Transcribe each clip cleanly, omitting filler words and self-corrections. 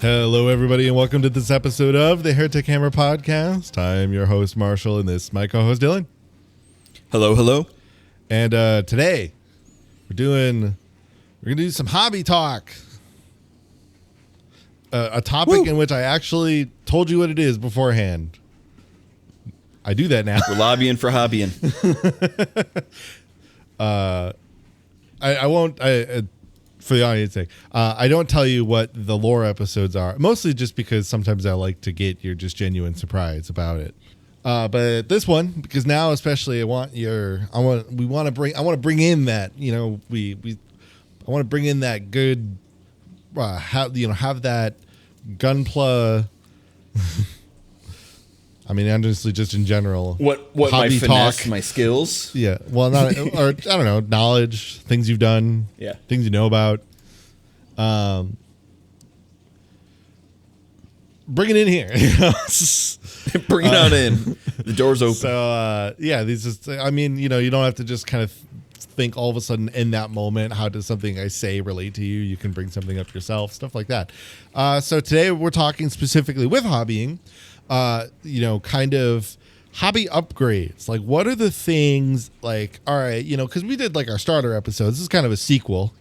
Hello, everybody, and welcome to this episode of the Heretic Hammer Podcast. I am your host, Marshall, and this is my co-host, Dylan. Hello, hello. And today, we're gonna do some hobby talk. A topic in which I actually told you what it is beforehand. I do that now. We're lobbying for hobbying. I won't. For the audience sake, I don't tell you what the lore episodes are, mostly just because sometimes I like to get your just genuine surprise about it. But this one, because now especially, I want to bring in that, I want to bring in that good, have that Gunpla. I mean, honestly, just in general, What my finesse, my skills? Yeah, well, not or I don't know, knowledge, things you've done, yeah, things you know about. Bring it in here. Bring it on in. The door's open. So these just, I mean, you don't have to just kind of think all of a sudden in that moment, how does something I say relate to you? You can bring something up yourself, stuff like that. So today we're talking specifically with hobbying. Kind of hobby upgrades. Like, what are the things, like, all right, because we did like our starter episodes. This is kind of a sequel,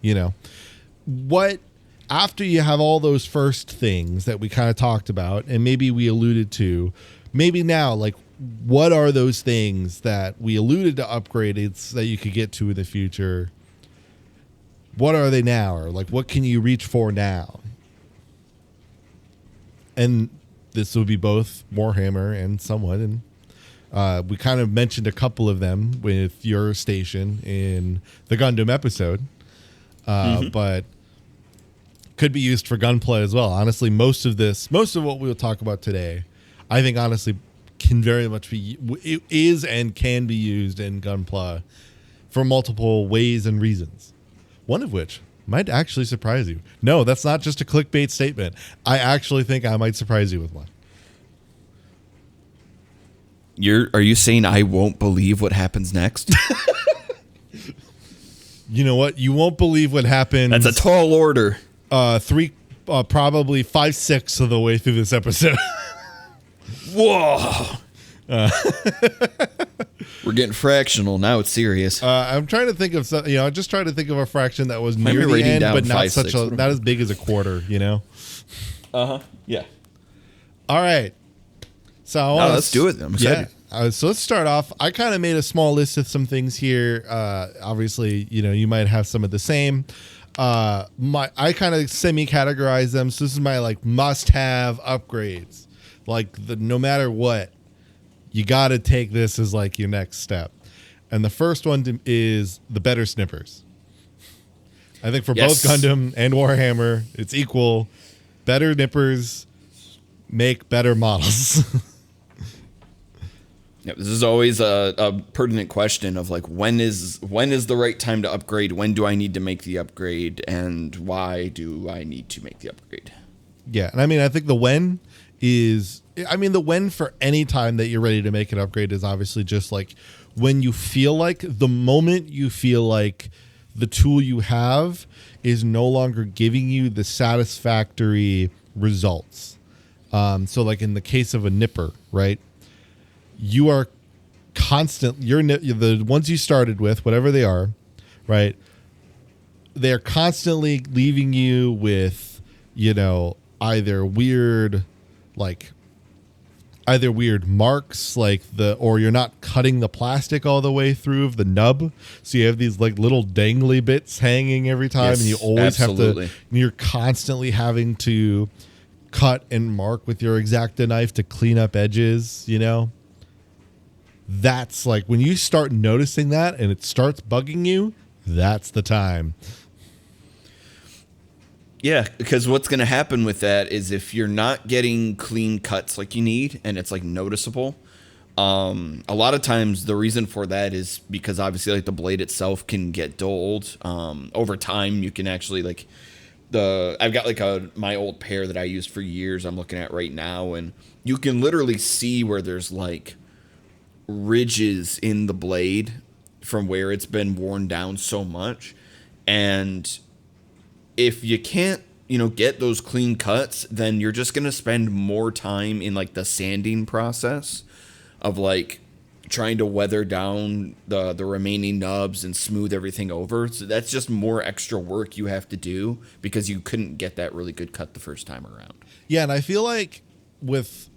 what, after you have all those first things that we kind of talked about and maybe we alluded to, maybe now, like, what are those things that we alluded to upgrades that you could get to in the future? What are they now? Or like, what can you reach for now? And this will be both Warhammer and somewhat. And we kind of mentioned a couple of them with your station in the Gundam episode. But could be used for Gunpla as well. Honestly, most of what we will talk about today, I think honestly can very much be, is and can be used in Gunpla for multiple ways and reasons. One of which might actually surprise you. No, that's not just a clickbait statement. I actually think I might surprise you with one. Are you saying I won't believe what happens next? You know what? You won't believe what happens. That's a tall order. Probably 5/6 of the way through this episode. Whoa. We're getting fractional. Now it's serious. I'm trying to think of something, just trying to think of a fraction that was near the end, but not not as big as a quarter, Yeah. All right. So let's do it. I'm excited. Yeah. So let's start off. I kind of made a small list of some things here. Obviously, you might have some of the same. I kind of semi-categorize them. So this is my like must-have upgrades. Like no matter what, you got to take this as like your next step. And the first one is the better snippers. I think for both Gundam and Warhammer, it's equal. Better nippers make better models. Yeah, this is always a pertinent question of like, when is the right time to upgrade? When do I need to make the upgrade? And why do I need to make the upgrade? Yeah. And I mean, I think the when for any time that you're ready to make an upgrade is obviously just like when you feel like, the moment you feel like the tool you have is no longer giving you the satisfactory results. So like in the case of a nipper, right? You are the ones you started with, whatever they are, right? They're constantly leaving you with, either weird marks, or you're not cutting the plastic all the way through of the nub. So you have these like little dangly bits hanging every time, and you always have to, you're constantly having to cut and mark with your X-Acto knife to clean up edges, That's like when you start noticing that and it starts bugging you, that's the time. Yeah, because what's going to happen with that is if you're not getting clean cuts like you need and it's like noticeable, a lot of times the reason for that is because obviously like the blade itself can get dulled. Over time, you can actually like I've got like my old pair that I used for years I'm looking at right now, and you can literally see where there's like ridges in the blade from where it's been worn down so much. And if you can't get those clean cuts, then you're just going to spend more time in like the sanding process of like trying to weather down the remaining nubs and smooth everything over. So that's just more extra work you have to do because you couldn't get that really good cut the first time around. Yeah, and I feel like with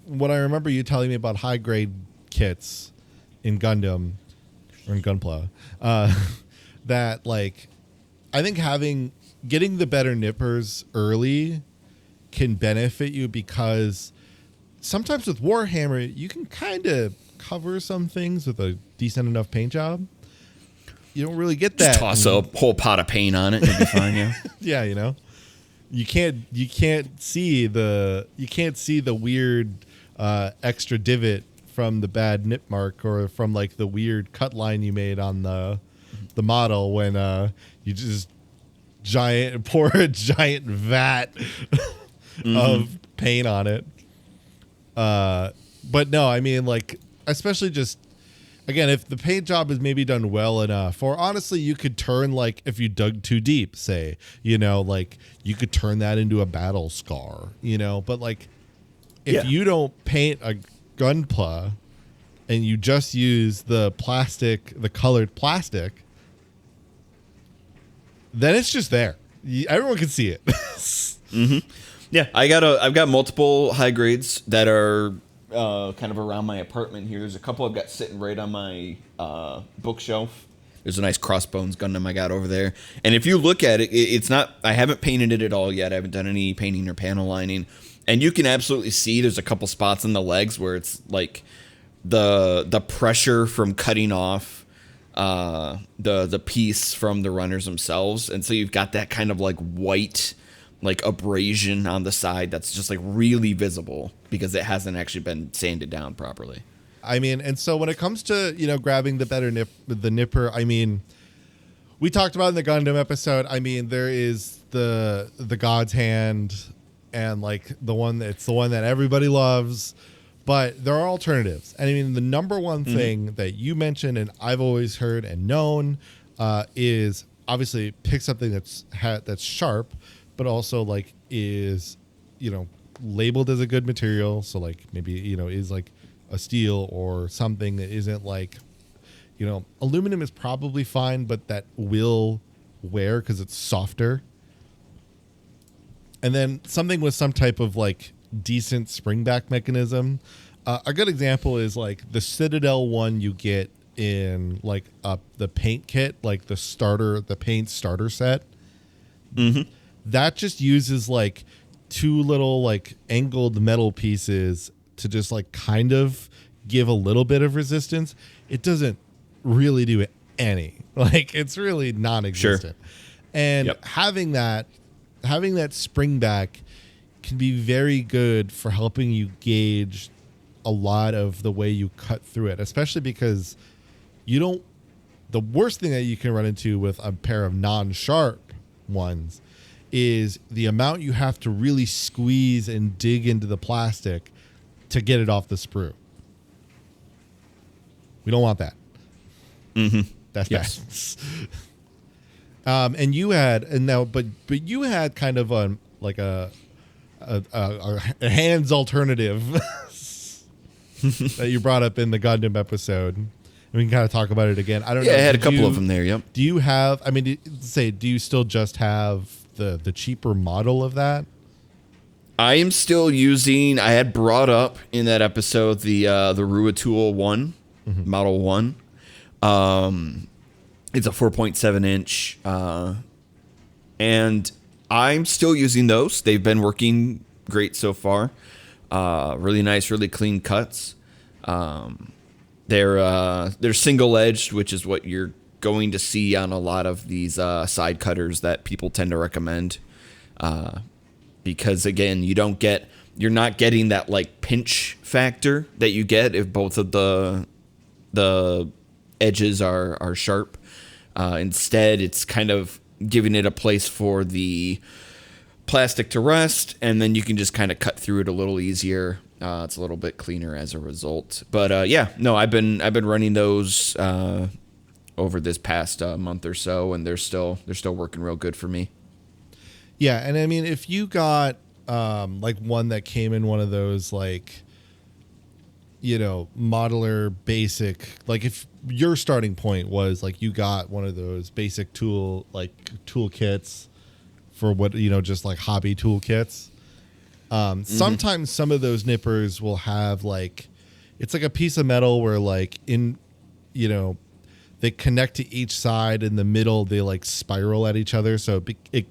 what I remember you telling me about high grade kits in Gundam or in Gunpla, that like I think getting the better nippers early can benefit you because sometimes with Warhammer you can kind of cover some things with a decent enough paint job. You don't really get that. Just toss a whole pot of paint on it and it'll be fine, yeah. Yeah, you can't see the weird extra divot from the bad nip mark or from like the weird cut line you made on the model when you just pour a giant vat of paint on it. But no, I mean, like, especially just, again, if the paint job is maybe done well enough, or honestly, you could turn, like, if you dug too deep, say, like, you could turn that into a battle scar, but, like, if you don't paint a Gunpla and you just use the colored plastic, then it's just there. Everyone can see it. Yeah, I've got multiple high grades that are kind of around my apartment here. There's a couple I've got sitting right on my bookshelf. There's a nice Crossbones Gundam I got over there. And if you look at it, it's not, I haven't painted it at all yet. I haven't done any painting or panel lining. And you can absolutely see there's a couple spots on the legs where it's like the pressure from cutting off the piece from the runners themselves. And so you've got that kind of like white, like abrasion on the side that's just like really visible because it hasn't actually been sanded down properly. I mean, and so when it comes to, grabbing the better the nipper, I mean, we talked about in the Gundam episode, I mean, there is the God's Hand and like the one that everybody loves, but there are alternatives. And I mean, the number one thing that you mentioned and I've always heard and known is obviously pick something that's sharp, but also like is, labeled as a good material. So like maybe, is like a steel or something that isn't like, aluminum is probably fine, but that will wear because it's softer. And then something with some type of like decent springback mechanism. A good example is like the Citadel one you get in like the paint kit, like the paint starter set. That just uses like two little like angled metal pieces to just like kind of give a little bit of resistance. It doesn't really do any. Like it's really non-existent. Sure. And having that spring back can be very good for helping you gauge a lot of the way you cut through it, especially because the worst thing that you can run into with a pair of non-sharp ones is the amount you have to really squeeze and dig into the plastic to get it off the sprue. We don't want that. That's bad. And you had, but you had kind of a hands alternative that you brought up in the Gundam episode. And we can kind of talk about it again. I don't know. Yeah, I had a couple of them there. Yep. Do you have? I mean, do you still just have the cheaper model of that? I am still using. I had brought up in that episode the Ruatul 1 Model 1. It's a 4.7 inch, and I'm still using those. They've been working great so far. Really nice, really clean cuts. They're single edged, which is what you're going to see on a lot of these side cutters that people tend to recommend. Because again, you're not getting that like pinch factor that you get if both of the edges are sharp. Instead, it's kind of giving it a place for the plastic to rest, and then you can just kind of cut through it a little easier. It's a little bit cleaner as a result. But I've been running those over this past month or so, and they're still working real good for me. Yeah, and I mean, if you got like one that came in one of those like, you know, modular basic, like if your starting point was like you got one of those basic tool kits for what, you know, just like hobby tool kits. Sometimes some of those nippers will have like, it's like a piece of metal where like in, you know, they connect to each side. In the middle they like spiral at each other, so it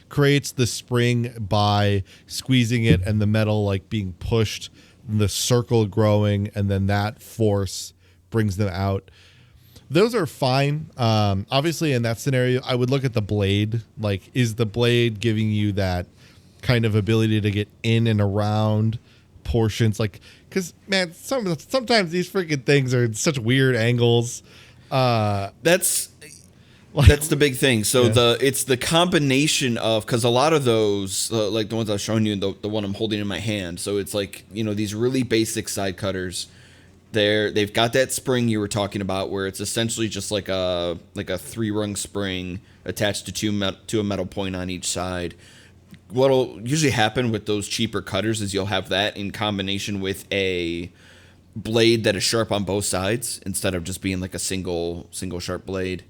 creates the spring by squeezing it and the metal like being pushed, the circle growing, and then that force brings them out. Those are fine. Obviously in that scenario I would look at the blade. Like, is the blade giving you that kind of ability to get in and around portions? Like, because man, sometimes these freaking things are in such weird angles. That's the big thing. So Yeah. it's the combination of, because a lot of those, like the ones I was showing you, the one I'm holding in my hand. So it's like, you know, these really basic side cutters. They've got that spring you were talking about, where it's essentially just like a 3-rung spring attached to a metal point on each side. What'll usually happen with those cheaper cutters is you'll have that in combination with a blade that is sharp on both sides instead of just being like a single sharp blade.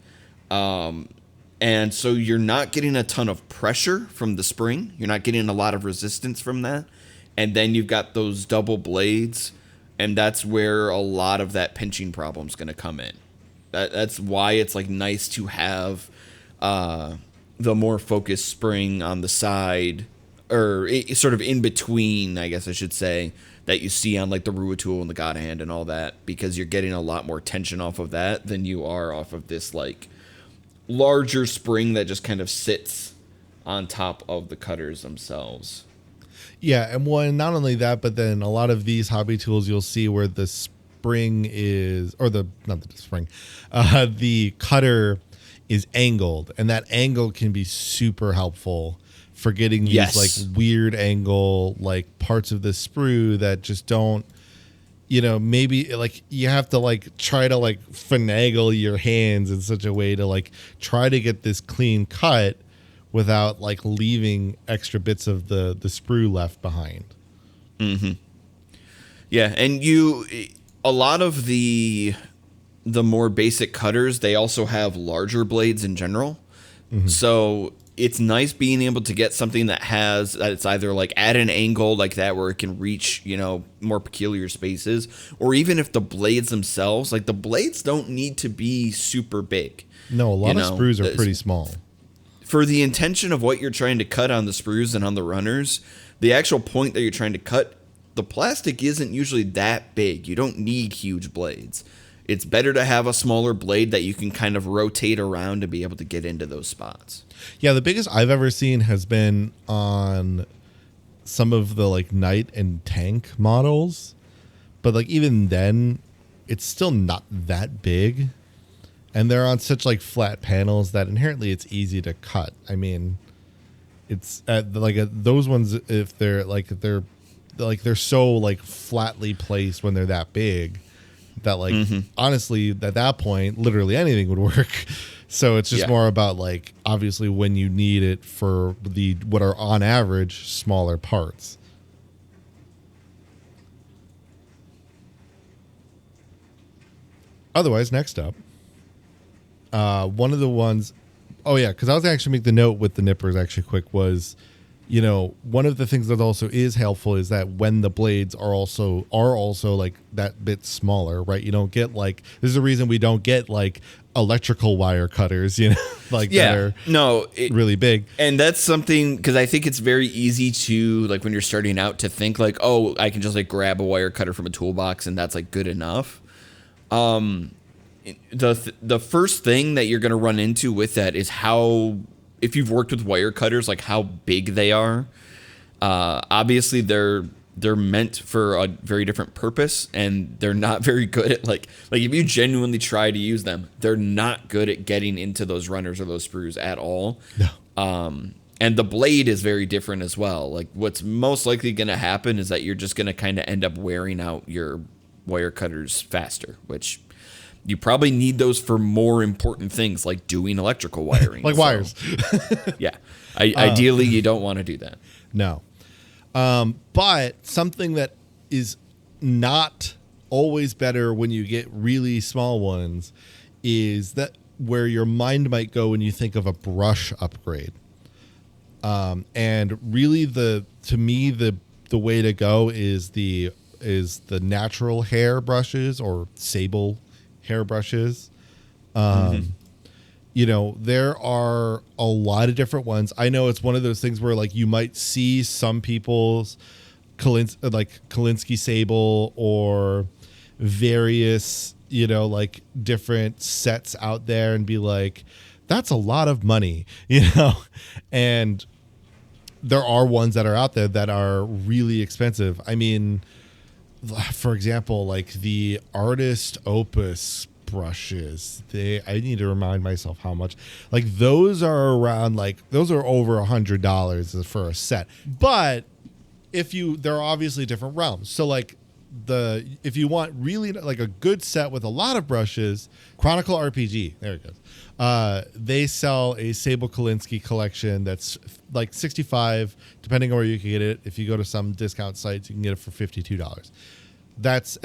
And so you're not getting a ton of pressure from the spring. You're not getting a lot of resistance from that. And then you've got those double blades, and that's where a lot of that pinching problem is going to come in. That's why it's like nice to have the more focused spring on the side, or sort of in between, I guess I should say, that you see on like the Ruatul and the God Hand and all that, because you're getting a lot more tension off of that than you are off of this like larger spring that just kind of sits on top of the cutters themselves. Yeah, and one, not only that, but then a lot of these hobby tools you'll see where the spring is, or the not the spring, the cutter is angled, and that angle can be super helpful for getting these like weird angle like parts of the sprue that just don't, you know, maybe like you have to like try to like finagle your hands in such a way to like try to get this clean cut without like leaving extra bits of the sprue left behind. Yeah, and a lot of the more basic cutters, they also have larger blades in general. So it's nice being able to get something that it's either like at an angle like that where it can reach, you know, more peculiar spaces, or even if the blades themselves, like the blades don't need to be super big. No, a lot of sprues are pretty small. For the intention of what you're trying to cut on the sprues and on the runners, the actual point that you're trying to cut, the plastic isn't usually that big. You don't need huge blades. It's better to have a smaller blade that you can kind of rotate around to be able to get into those spots. Yeah, the biggest I've ever seen has been on some of the like Knight and Tank models. But like even then, it's still not that big. And they're on such like flat panels that inherently it's easy to cut. I mean, it's those ones, if they're so like flatly placed when they're that big, that like honestly at that point literally anything would work. So it's just more about like obviously when you need it for the what are on average smaller parts. Otherwise, next up, one of the ones, because I was actually make the note with the nippers actually quick was, you know, one of the things that also is helpful is that when the blades are also like that bit smaller, right? You don't get like, there's a reason we don't get like electrical wire cutters, you know, like that are really big. And that's something, because I think it's very easy to like when you're starting out to think like, oh, I can just like grab a wire cutter from a toolbox and that's like good enough. The first thing that you're going to run into with that is how, if you've worked with wire cutters, like how big they are. Obviously they're meant for a very different purpose, and they're not very good at like if you genuinely try to use them, they're not good at getting into those runners or those sprues at all. No. And the blade is very different as well. Like what's most likely going to happen is that you're just going to kind of end up wearing out your wire cutters faster, which You probably need those for more important things like doing electrical wiring. Like wires. Yeah. Ideally, you don't want to do that. No. But something that is not always better when you get really small ones is that where your mind might go when you think of a brush upgrade. And really to me the way to go is the natural hair brushes or sable hair brushes. You know, there are a lot of different ones. I know it's one of those things where like you might see some people's Kolinsky sable or various, you know, like different sets out there and be like, that's a lot of money, you know? And there are ones that are out there that are really expensive. I mean, for example, like the Artist Opus brushes, I need to remind myself how much, like those are around, like those are over $100 for a set. But there are obviously different realms. So like if you want really like a good set with a lot of brushes, Chronicle RPG, there it goes. They sell a Sable Kolinsky collection that's like $65, depending on where you can get it. If you go to some discount sites, you can get it for $52. That's,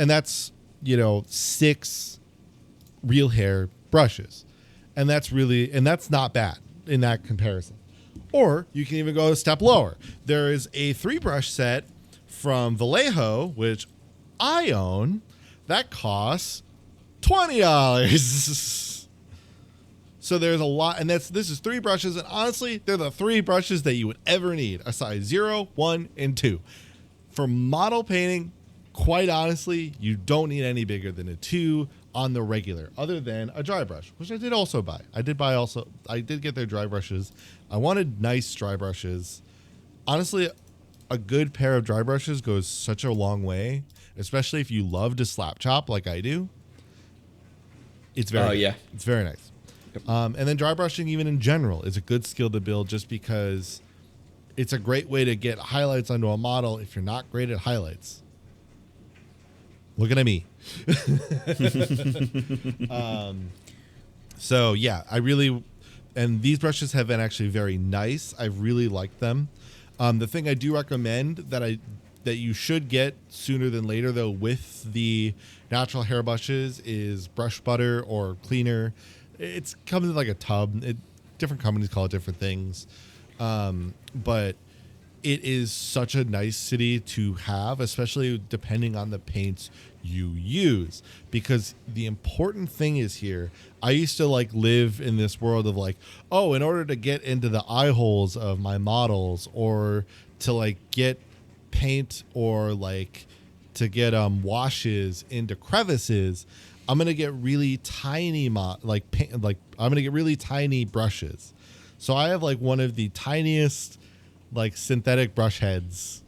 you know, 6 real hair brushes. And that's not bad in that comparison. Or you can even go a step lower. There is a 3-brush set from Vallejo, which I own, that costs $20. So there's a lot, and this is 3 brushes, and honestly, they're the 3 brushes that you would ever need, a size 0, 1, and 2. For model painting, quite honestly, you don't need any bigger than a 2 on the regular, other than a dry brush, which I did also buy. I did get their dry brushes. I wanted nice dry brushes. Honestly, a good pair of dry brushes goes such a long way, especially if you love to slap chop like I do. It's very it's very nice. Yep. And then dry brushing, even in general, is a good skill to build just because it's a great way to get highlights onto a model if you're not great at highlights. Looking at me. So yeah, and these brushes have been actually very nice. I really like them. The thing I do recommend that you should get sooner than later, though, with the natural hair brushes is brush butter or cleaner. It comes in like a tub. Different companies call it different things. But it is such a nicety to have, especially depending on the paints you use. Because the important thing is here, I used to like live in this world of like, oh, in order to get into the eye holes of my models or to like get paint or like to get washes into crevices, I'm gonna get really tiny I'm gonna get really tiny brushes. So I have like one of the tiniest like synthetic brush heads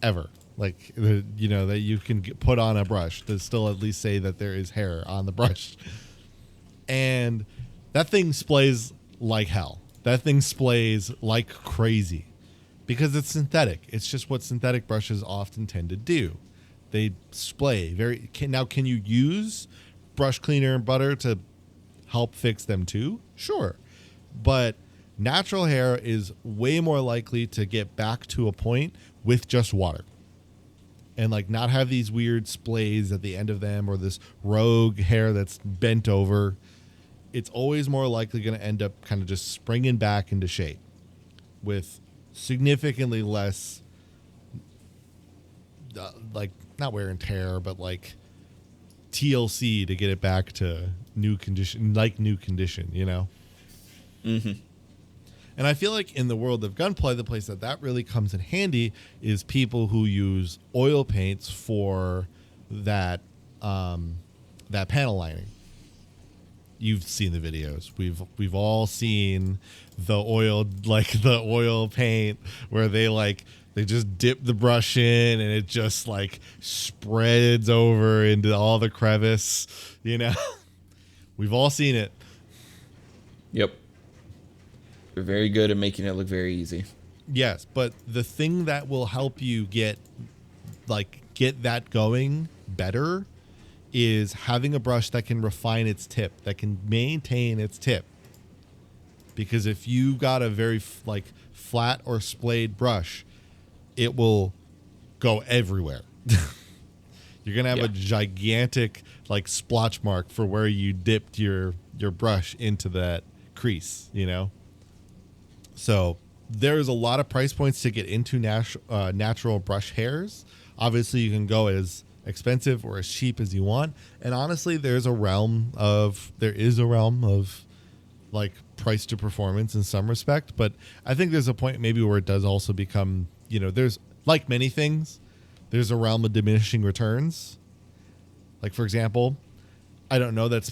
ever, like you know, that you can put on a brush to still at least say that there is hair on the brush. And that thing splays like hell. That thing splays like crazy because it's synthetic. It's just what synthetic brushes often tend to do. They splay now. Can you use brush cleaner and butter to help fix them too? Sure. But natural hair is way more likely to get back to a point with just water and like not have these weird splays at the end of them or this rogue hair that's bent over. It's always more likely going to end up kind of just springing back into shape with significantly less like not wear and tear, but like TLC to get it back to new condition, you know? Mm-hmm. And I feel like in the world of Gunpla, the place that really comes in handy is people who use oil paints for that panel lining. You've seen the videos. We've all seen the oil paint where they just dip the brush in and it just like spreads over into all the crevice, you know. We've all seen it. Yep. They're very good at making it look very easy. Yes, but the thing that will help you get that going better is having a brush that can refine its tip, that can maintain its tip. Because if you got a very flat or splayed brush, it will go everywhere. You're gonna have a gigantic splotch mark for where you dipped your brush into that crease, you know. So there's a lot of price points to get into natural brush hairs. Obviously, you can go as expensive or as cheap as you want, and honestly, there is a realm of price to performance in some respect. But I think there's a point maybe where it does also become, there's, like many things, there's a realm of diminishing returns. Like, for example, I don't know that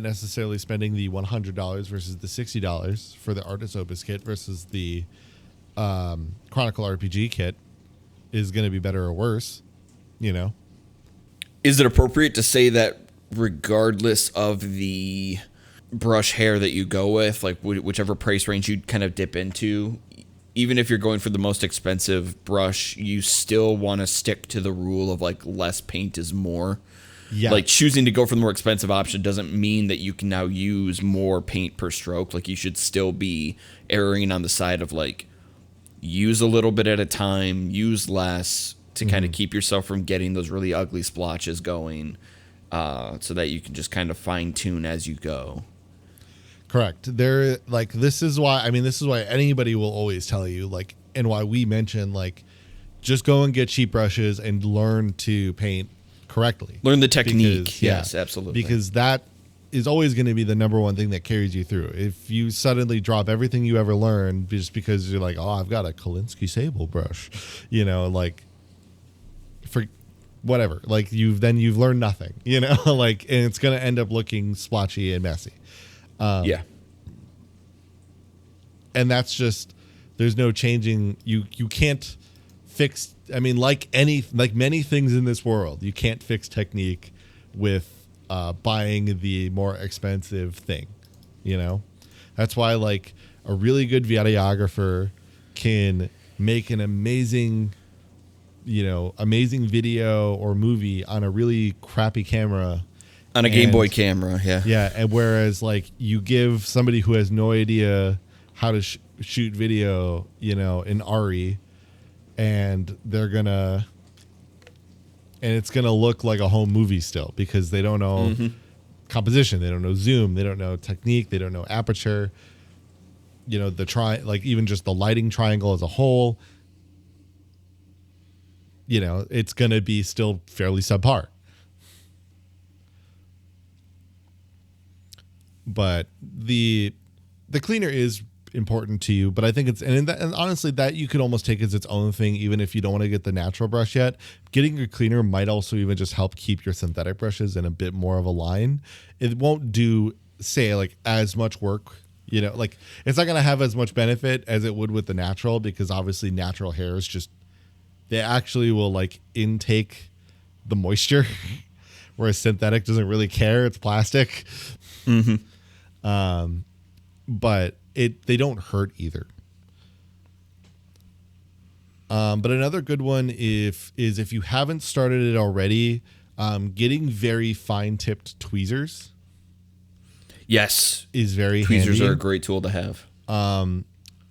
necessarily spending the $100 versus the $60 for the Artist Opus kit versus the Chronicle RPG kit is going to be better or worse, Is it appropriate to say that regardless of the brush hair that you go with, like whichever price range you kind of dip into, even if you're going for the most expensive brush, you still want to stick to the rule of less paint is more? Yeah. Like, choosing to go for the more expensive option doesn't mean that you can now use more paint per stroke. Like, you should still be erring on the side of use a little bit at a time, use less to kind of keep yourself from getting those really ugly splotches going, so that you can just kind of fine tune as you go. Correct. This is why anybody will always tell you, and why we mention, just go and get cheap brushes and learn to paint correctly. Learn the technique. Yes, absolutely. Because that is always going to be the number one thing that carries you through. If you suddenly drop everything you ever learned just because you're like, oh, I've got a Kolinsky Sable brush, for whatever, you've learned nothing, and it's going to end up looking splotchy and messy. And that's just, there's no changing. You can't fix. I mean, like many things in this world, you can't fix technique with buying the more expensive thing. That's why a really good videographer can make an amazing video or movie on a really crappy camera. On a Game Boy camera, yeah. Yeah, and whereas you give somebody who has no idea how to shoot video, in RE, and it's gonna look like a home movie still because they don't know composition, they don't know zoom, they don't know technique, they don't know aperture. Even just the lighting triangle as a whole. It's gonna be still fairly subpar. But the cleaner is important to you, but I think and honestly that you could almost take as its own thing, even if you don't want to get the natural brush yet. Getting your cleaner might also even just help keep your synthetic brushes in a bit more of a line. It won't do, say, as much work, it's not going to have as much benefit as it would with the natural, because obviously natural hairs they actually will intake the moisture, whereas synthetic doesn't really care. It's plastic. But they don't hurt either. But another good one is if you haven't started it already, getting very fine tipped tweezers. Yes, is very tweezers handy. Are a great tool to have. And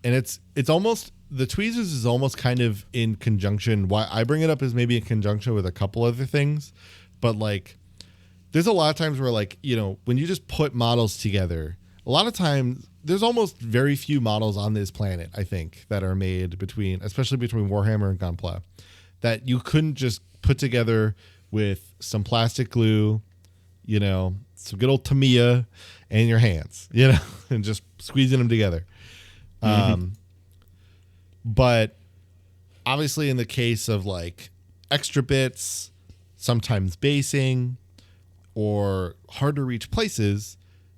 it's almost, the tweezers is almost kind of in conjunction. Why I bring it up is maybe in conjunction with a couple other things, but there's a lot of times where when you just put models together, a lot of times there's almost very few models on this planet, I think, that are made especially between Warhammer and Gunpla, that you couldn't just put together with some plastic glue, some good old Tamiya and your hands, and just squeezing them together. But obviously in the case of extra bits, sometimes basing, or hard to reach places,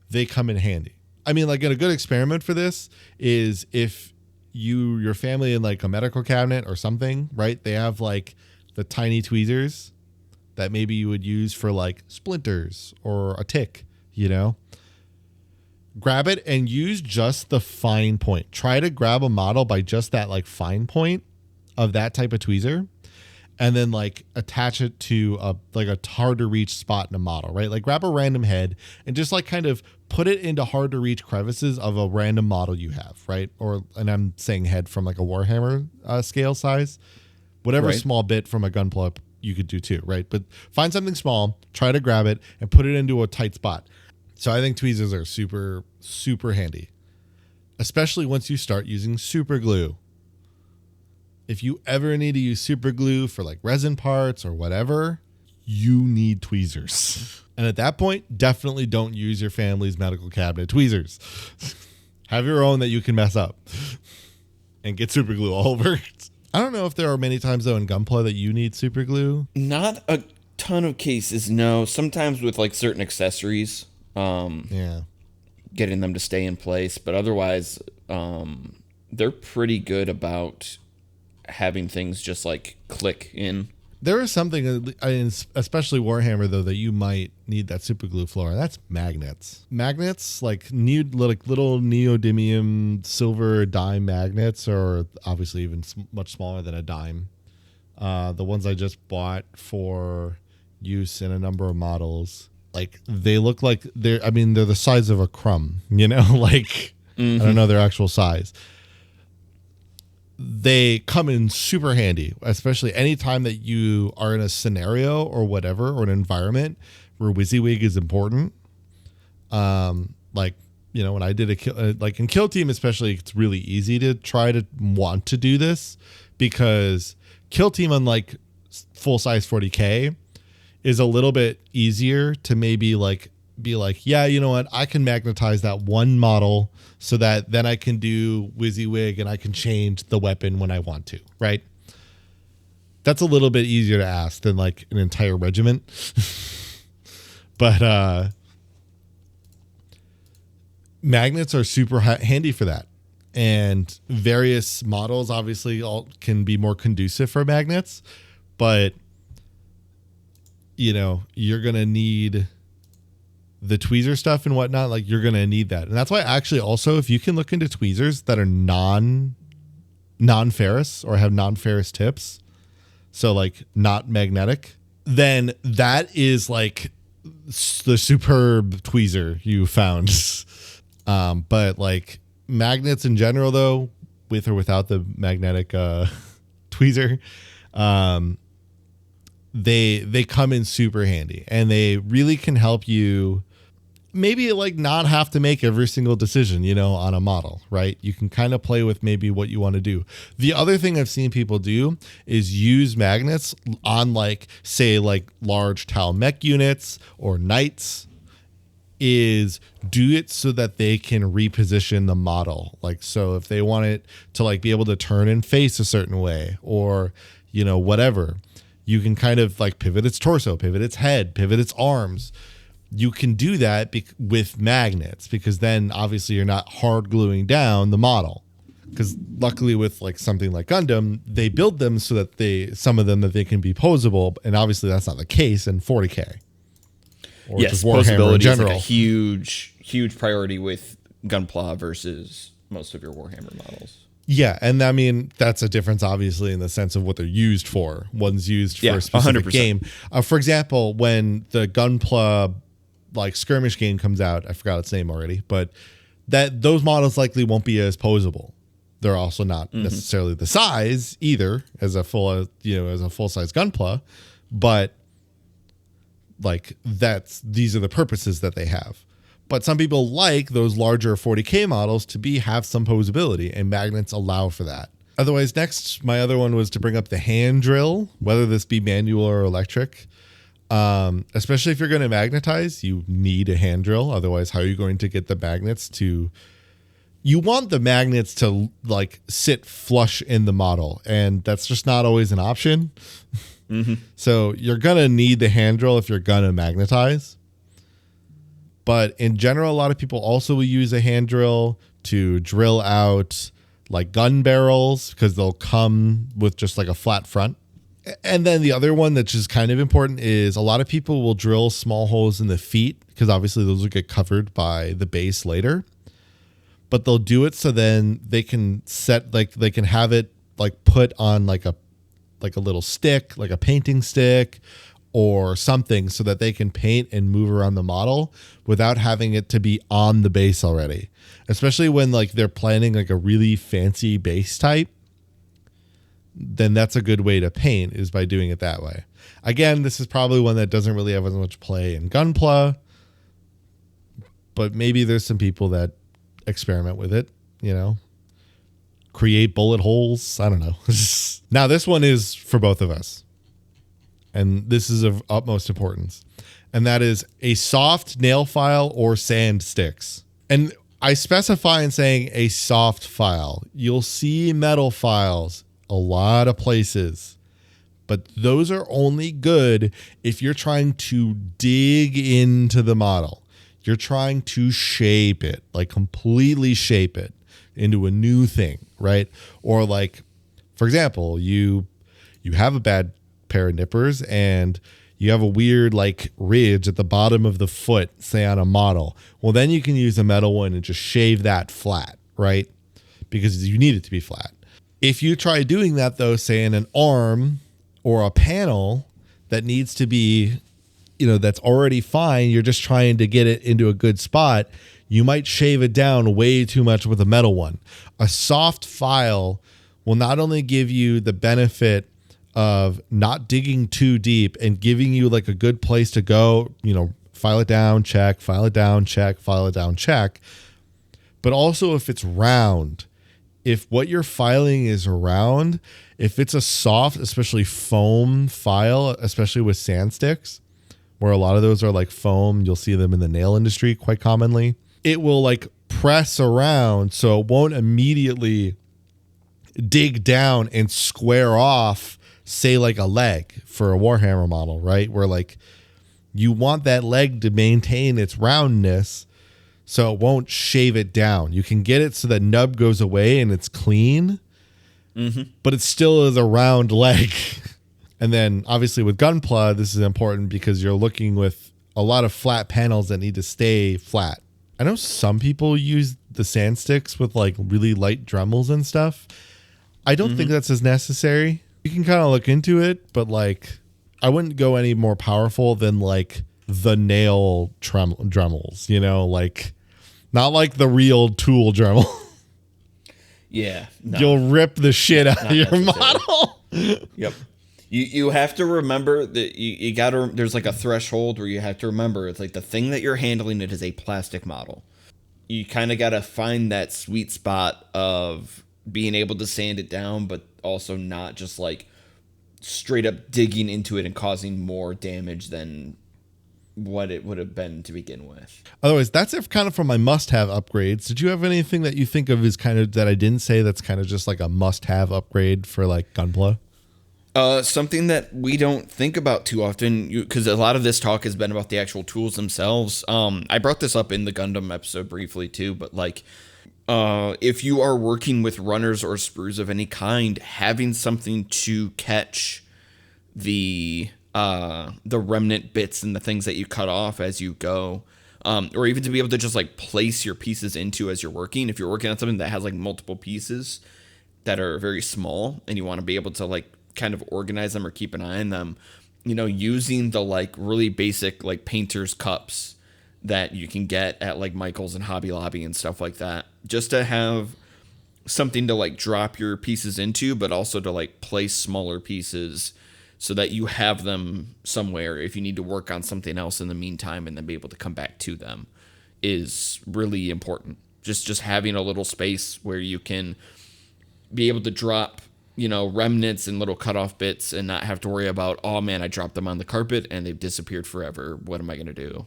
they come in handy. I mean, a good experiment for this is if your family in a medical cabinet or something, right? They have the tiny tweezers that maybe you would use for splinters or a tick, grab it and use just the fine point. Try to grab a model by just that fine point of that type of tweezer, and then like attach it to a hard to reach spot in a model, right? Like grab a random head and just like kind of put it into hard to reach crevices of a random model you have, right? And I'm saying head from like a Warhammer scale size, whatever Right. small bit from a Gunpla you could do too, right? But find something small, try to grab it and put it into a tight spot. So I think tweezers are super, super handy, especially once you start using super glue. If you ever need to use super glue for like resin parts or whatever, you need tweezers. And at that point, definitely don't use your family's medical cabinet tweezers. Have your own that you can mess up and get super glue all over. I don't know if there are many times though in Gunpla that you need super glue. Not a ton of cases, no. Sometimes with like certain accessories, Yeah. getting them to stay in place, but otherwise, they're pretty good about having things just like click in. There is something, especially Warhammer, though, that you might need that super glue for. And that's magnets. Magnets, like little neodymium silver dime magnets, are obviously even much smaller than a dime. The ones I just bought for use in a number of models, like they look like they're the size of a crumb, like I don't know their actual size. They come in super handy, especially anytime that you are in a scenario or whatever, or an environment where WYSIWYG is important. When I did in Kill Team, especially, it's really easy to try to want to do this because Kill Team, unlike full size 40K, is a little bit easier to maybe like be like, yeah, you know what, I can magnetize that one model so that then I can do WYSIWYG and I can change the weapon when I want to, right? That's a little bit easier to ask than like an entire regiment. But magnets are super handy for that. And various models obviously all can be more conducive for magnets, but you're going to need the tweezer stuff and whatnot. Like you're going to need that. And that's why actually also, if you can look into tweezers that are non-ferrous or have non-ferrous tips, so like not magnetic, then that is like the superb tweezer you found. But like magnets in general though, with or without the magnetic tweezer, they come in super handy and they really can help you maybe like not have to make every single decision, on a model, right? You can kind of play with maybe what you want to do. The other thing I've seen people do is use magnets on like, say like large Tau mech units or knights, is do it so that they can reposition the model. Like, so if they want it to like be able to turn and face a certain way or, whatever, you can kind of like pivot its torso, pivot its head, pivot its arms. You can do that with magnets because then obviously you're not hard gluing down the model. Because luckily with like something like Gundam, they build them so that some of them that they can be posable, and obviously that's not the case in 40K. Or Yes, just Warhammer in posability is general. like a huge priority with Gunpla versus most of your Warhammer models. Yeah, and that's a difference, obviously, in the sense of what they're used for. One's used for a specific 100%. game. For example, when the Gunpla like skirmish game comes out, I forgot its name already, but those models likely won't be as posable. They're also not necessarily the size either as a full size Gunpla, but like these are the purposes that they have. But some people like those larger 40K models to have some posability, and magnets allow for that. Otherwise, next, my other one was to bring up the hand drill, whether this be manual or electric. Especially if you're going to magnetize, you need a hand drill. Otherwise, how are you going to get the magnets to... You want the magnets to like sit flush in the model, and that's just not always an option. So you're going to need the hand drill if you're going to magnetize. But in general, a lot of people also will use a hand drill to drill out like gun barrels because they'll come with just like a flat front. And then the other one that's just kind of important is a lot of people will drill small holes in the feet because obviously those will get covered by the base later. But they'll do it so then they can they can have it like put on like like a little stick, like a painting stick or something, so that they can paint and move around the model without having it to be on the base already. Especially when like they're planning like a really fancy base type, then that's a good way to paint, is by doing it that way. Again, this is probably one that doesn't really have as much play in Gunpla, but maybe there's some people that experiment with it, create bullet holes. I don't know. Now, this one is for both of us, and this is of utmost importance, and that is a soft nail file or sand sticks. And I specify in saying a soft file. You'll see metal files a lot of places, but those are only good if you're trying to dig into the model. You're trying to shape it, like completely shape it into a new thing, right? Or like, for example, you have a bad pair of nippers and you have a weird like ridge at the bottom of the foot, say on a model. Well, then you can use a metal one and just shave that flat, right? Because you need it to be flat. If you try doing that though, say in an arm or a panel that needs to be, that's already fine, you're just trying to get it into a good spot, you might shave it down way too much with a metal one. A soft file will not only give you the benefit of not digging too deep and giving you like a good place to go, file it down, check, file it down, check, file it down, check. But also if it's round, if what you're filing is round, if it's a soft, especially foam file, especially with sand sticks, where a lot of those are like foam, you'll see them in the nail industry quite commonly, it will like press around so it won't immediately dig down and square off, say like a leg for a Warhammer model, right? Where like you want that leg to maintain its roundness so it won't shave it down. You can get it so that nub goes away and it's clean, but it still is a round leg. And then obviously with Gunpla, this is important because you're looking with a lot of flat panels that need to stay flat. I know some people use the sand sticks with like really light Dremels and stuff. I don't think that's as necessary. You can kind of look into it, but like I wouldn't go any more powerful than like the nail Dremels, like not like the real tool Dremel. Yeah. No, you'll rip the shit out of your model. Yep. You have to remember that you got to, there's like a threshold where you have to remember it's like the thing that you're handling, it is a plastic model. You kind of got to find that sweet spot of being able to sand it down, but also not just like straight up digging into it and causing more damage than what it would have been to begin with. Otherwise, that's it kind of for my must-have upgrades. Did you have anything that you think of as kind of that I didn't say that's kind of just like a must-have upgrade for like Gunpla? Something that we don't think about too often, because a lot of this talk has been about the actual tools themselves. I brought this up in the Gundam episode briefly too, but like, if you are working with runners or sprues of any kind, having something to catch the remnant bits and the things that you cut off as you go, or even to be able to just like place your pieces into as you're working. If you're working on something that has like multiple pieces that are very small and you want to be able to like kind of organize them or keep an eye on them, using the like really basic like painter's cups that you can get at like Michael's and Hobby Lobby and stuff like that, just to have something to like drop your pieces into, but also to like place smaller pieces so that you have them somewhere if you need to work on something else in the meantime and then be able to come back to them, is really important. Just having a little space where you can be able to drop, remnants and little cut off bits and not have to worry about, oh man, I dropped them on the carpet and they've disappeared forever. What am I going to do?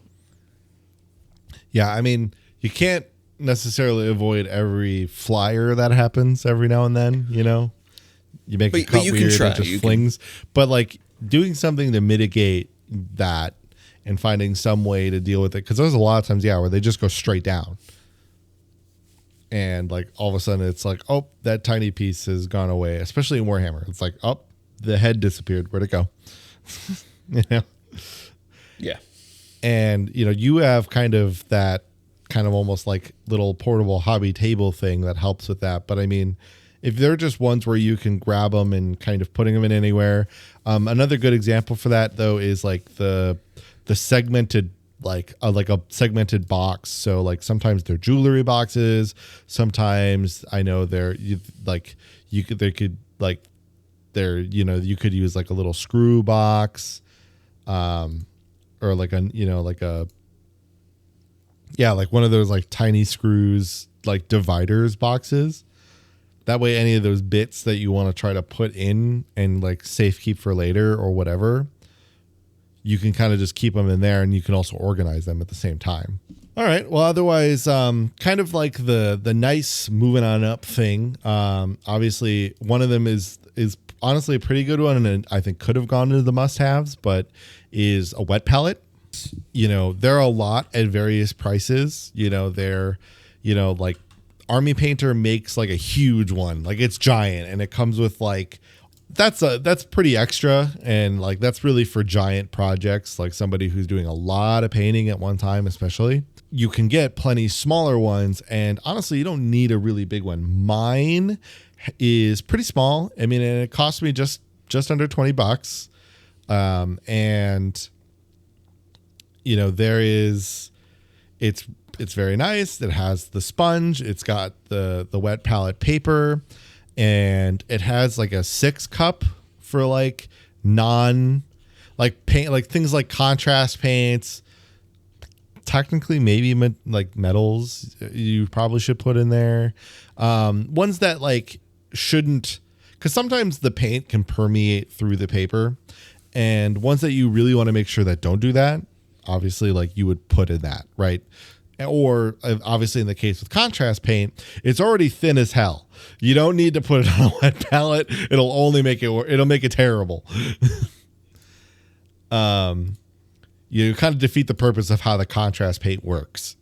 Yeah, I mean, you can't necessarily avoid every flyer that happens every now and then, You make a cut weird and it just flings. But like doing something to mitigate that and finding some way to deal with it. Because there's a lot of times, where they just go straight down. And like all of a sudden it's like, oh, that tiny piece has gone away. Especially in Warhammer. It's like, oh, the head disappeared. Where'd it go? Yeah. And, you have kind of that kind of almost like little portable hobby table thing that helps with that. But I mean, if they're just ones where you can grab them and kind of putting them in anywhere. Another good example for that though is like the segmented, like a segmented box. So like sometimes they're jewelry boxes. Sometimes I know you could use like a little screw box, or like like one of those like tiny screws, like dividers boxes. That way, any of those bits that you want to try to put in and like safe keep for later or whatever, you can kind of just keep them in there, and you can also organize them at the same time. All right. Well, otherwise, kind of like the nice moving on up thing. Obviously, one of them is honestly a pretty good one, and I think could have gone into the must-haves, but is a wet palette. There are a lot at various prices. Like Army Painter makes like a huge one, like it's giant, and it comes with like that's pretty extra, and like that's really for giant projects, like somebody who's doing a lot of painting at one time. Especially, you can get plenty smaller ones, and honestly, you don't need a really big one. Mine is pretty small. I mean, and it cost me just under $20, and it's very nice. It has the sponge. It's got the wet palette paper, and it has like a 6-cup for like paint, like things like contrast paints. Technically, maybe like metals you probably should put in there. Ones that like shouldn't, because sometimes the paint can permeate through the paper, and ones that you really want to make sure that don't do that, obviously, like you would put in that, right? Or obviously in the case with contrast paint, it's already thin as hell. You don't need to put it on a wet palette. It'll make it terrible. You kind of defeat the purpose of how the contrast paint works.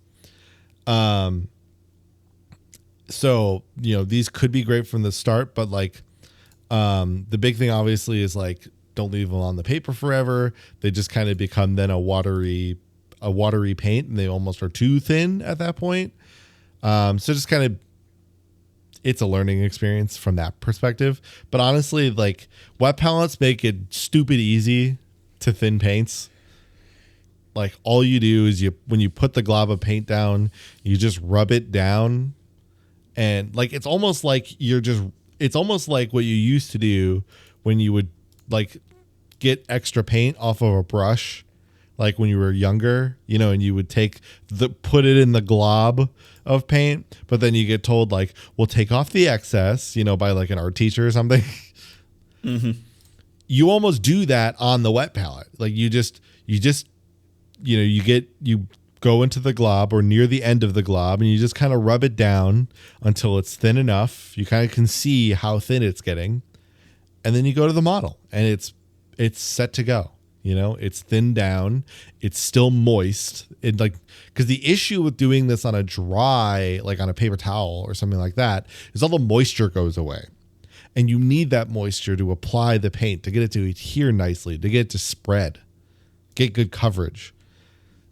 So, these could be great from the start, but like, the big thing obviously is like, don't leave them on the paper forever. They just kind of become then a watery paint, and they almost are too thin at that point. So just kind of, it's a learning experience from that perspective. But honestly, like wet palettes make it stupid easy to thin paints. Like all you do is when you put the glob of paint down, you just rub it down, and like it's almost like what you used to do when you would like get extra paint off of a brush, like when you were younger, and you would put it in the glob of paint, but then you get told like, we'll take off the excess, by like an art teacher or something. Mm-hmm. You almost do that on the wet palette. Like you go into the glob or near the end of the glob, and you just kind of rub it down until it's thin enough. You kind of can see how thin it's getting. And then you go to the model, and it's set to go. It's thinned down. It's still moist. Because the issue with doing this on a dry, like on a paper towel or something like that, is all the moisture goes away. And you need that moisture to apply the paint, to get it to adhere nicely, to get it to spread, get good coverage.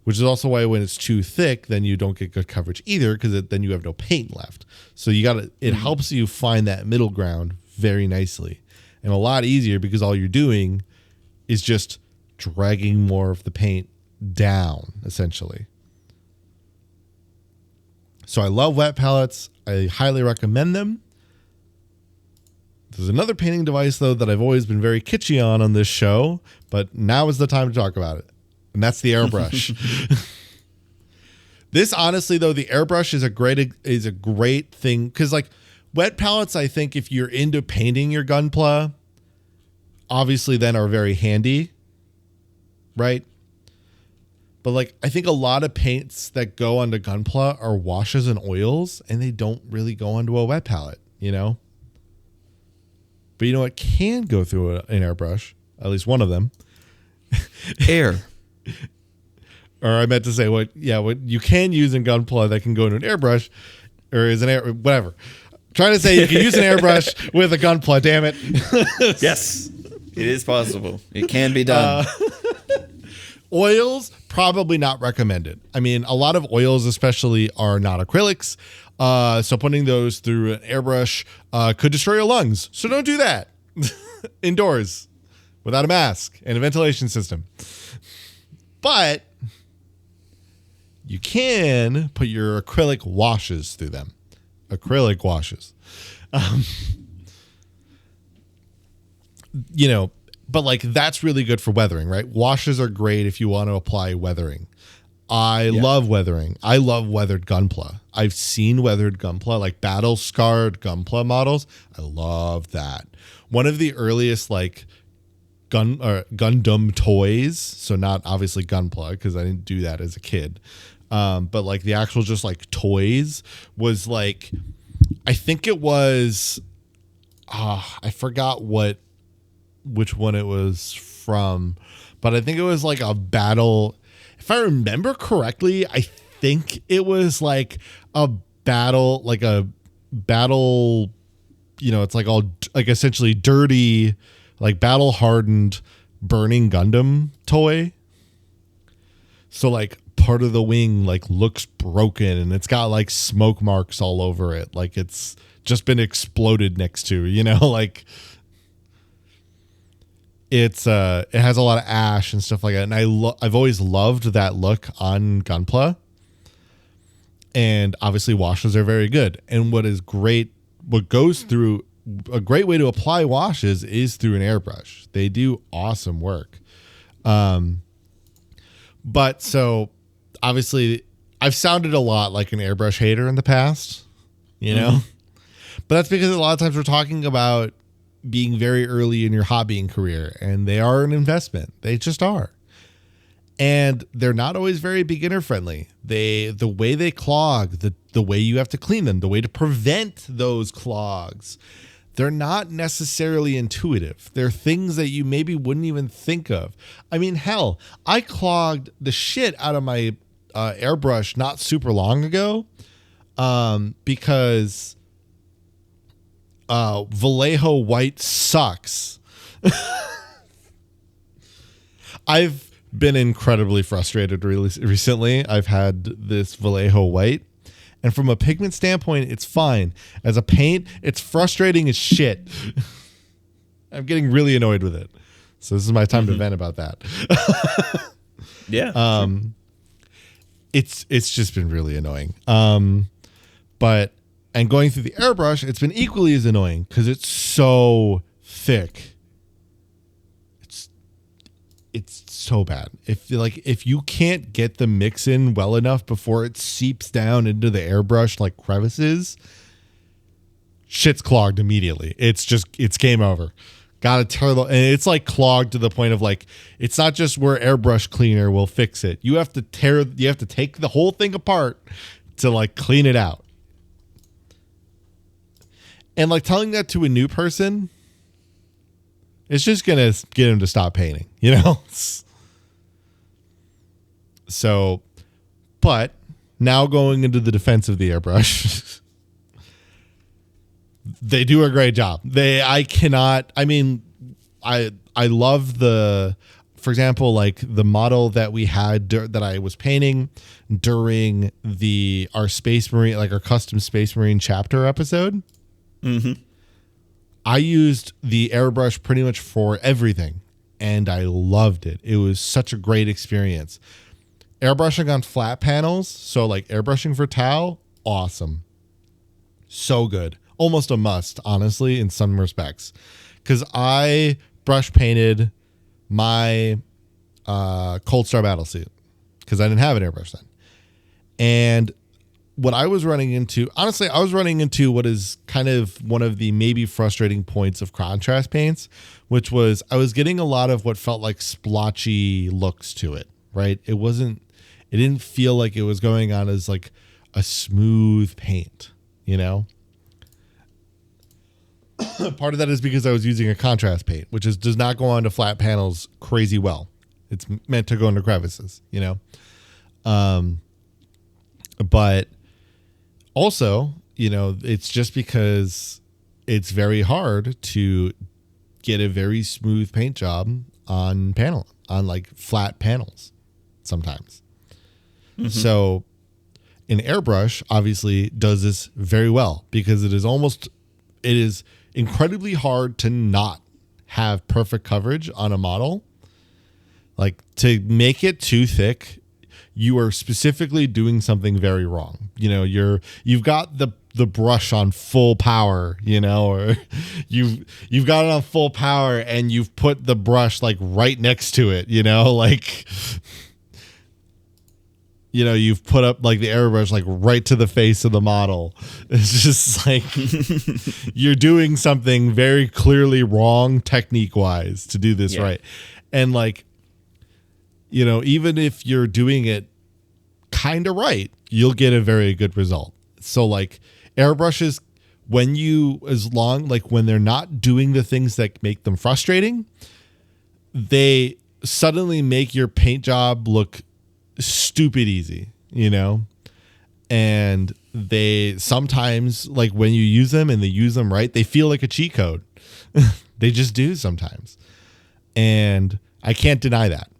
Which is also why when it's too thick, then you don't get good coverage either, because then you have no paint left. So it helps you find that middle ground very nicely. And a lot easier, because all you're doing is just dragging more of the paint down, essentially. So I love wet palettes. I highly recommend them. There's another painting device, though, that I've always been very kitschy on this show, but now is the time to talk about it. And that's the airbrush. This, honestly, though, the airbrush is a great thing, because like wet palettes, I think if you're into painting your Gunpla, obviously then are very handy, right? But like I think a lot of paints that go onto Gunpla are washes and oils, and they don't really go onto a wet palette, But it can go through an airbrush, at least one of them. Air. Or I meant to say what you can use in Gunpla that can go into an airbrush, or is whatever. I'm trying to say you can use an airbrush with a Gunpla, damn it. Yes, it is possible. It can be done. Oils, probably not recommended. I mean, a lot of oils especially are not acrylics. So putting those through an airbrush could destroy your lungs. So don't do that indoors without a mask and a ventilation system. But you can put your acrylic washes through them. Acrylic washes. You know, but like that's really good for weathering, right? Washes are great if you want to apply weathering. I love weathering. I love weathered Gunpla. I've seen weathered Gunpla, like battle scarred Gunpla models. I love that. One of the earliest like Gundam toys, so not obviously Gunpla because I didn't do that as a kid, but like the actual just like toys was like, I think it was, I forgot which one it was from, but I think it was like a battle. If I remember correctly, I think it was like a battle, you know, it's like all like essentially dirty, like battle hardened burning Gundam toy. So like part of the wing like looks broken and it's got like smoke marks all over it. Like it's just been exploded next to, you know, like it has a lot of ash and stuff like that. And I've always loved that look on Gunpla. And obviously washes are very good. And what goes through a great way to apply washes is through an airbrush. They do awesome work. But so obviously I've sounded a lot like an airbrush hater in the past, you know, but that's because a lot of times we're talking about being very early in your hobbying career, and they are an investment. They just are. And they're not always very beginner friendly. The way they clog, the way you have to clean them, the way to prevent those clogs, they're not necessarily intuitive. They're things that you maybe wouldn't even think of. I mean, hell, I clogged the shit out of my airbrush not super long ago because Vallejo white sucks. I've been incredibly frustrated recently. I've had this Vallejo white, and from a pigment standpoint, it's fine. As a paint, it's frustrating as shit. I'm getting really annoyed with it. So this is my time to vent about that. Yeah. Sure. It's just been really annoying. And going through the airbrush, it's been equally as annoying because it's so thick. It's so bad. If you can't get the mix in well enough before it seeps down into the airbrush like crevices, shit's clogged immediately. It's game over. Gotta tear and it's like clogged to the point of like, it's not just where airbrush cleaner will fix it. You have to take the whole thing apart to like clean it out. And like telling that to a new person, it's just going to get him to stop painting, you know? So, but now going into the defense of the airbrush, they do a great job. I love for example, like the model that we had that I was painting during our Space Marine, like our custom Space Marine chapter episode. I used the airbrush pretty much for everything, and I loved it. It was such a great experience. Airbrushing on flat panels, so like airbrushing for towel, awesome. So good. Almost a must, honestly, in some respects. Because I brush painted my Cold Star Battlesuit because I didn't have an airbrush then. And what I was running into, honestly, I was running into what is kind of one of the maybe frustrating points of contrast paints, which was I was getting a lot of what felt like splotchy looks to it, right? It didn't feel like it was going on as like a smooth paint, you know? Part of that is because I was using a contrast paint, which does not go onto flat panels crazy well. It's meant to go into crevices, you know? But also, you know, it's just because it's very hard to get a very smooth paint job on like flat panels. sometimes. So an airbrush obviously does this very well because it is incredibly hard to not have perfect coverage on a model. Like, to make it too thick, you are specifically doing something very wrong. You know, you've got the brush on full power, you know, or you've got it on full power and you've put the brush like right next to it, you know, like, you know, you've put up like the airbrush like right to the face of the model. It's just like you're doing something very clearly wrong technique wise to do this right. And like, you know, even if you're doing it kind of right, you'll get a very good result. So like airbrushes, when they're not doing the things that make them frustrating, they suddenly make your paint job look stupid easy, you know? And they sometimes, like when you use them and they use them right, they feel like a cheat code. They just do sometimes. And I can't deny that.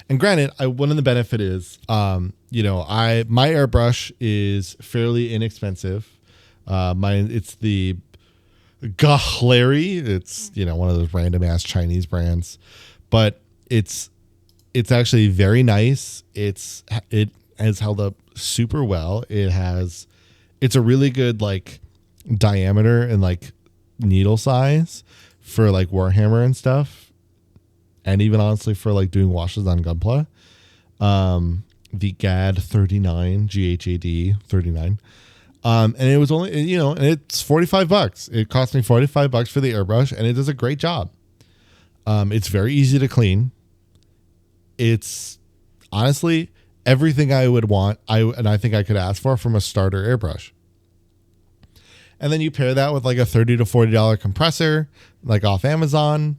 And granted, one of the benefit is, you know, my airbrush is fairly inexpensive. It's the Gunpla. It's, you know, one of those random ass Chinese brands, but it's actually very nice. It has held up super well. It's a really good like diameter and like needle size for like Warhammer and stuff. And even honestly for like doing washes on Gunpla. The GAD 39, GHAD 39. And it was only, you know, and it's $45. It cost me $45 for the airbrush and it does a great job. It's very easy to clean. It's honestly everything I would want. I think I could ask for from a starter airbrush. And then you pair that with like a $30 to $40 compressor, like off Amazon,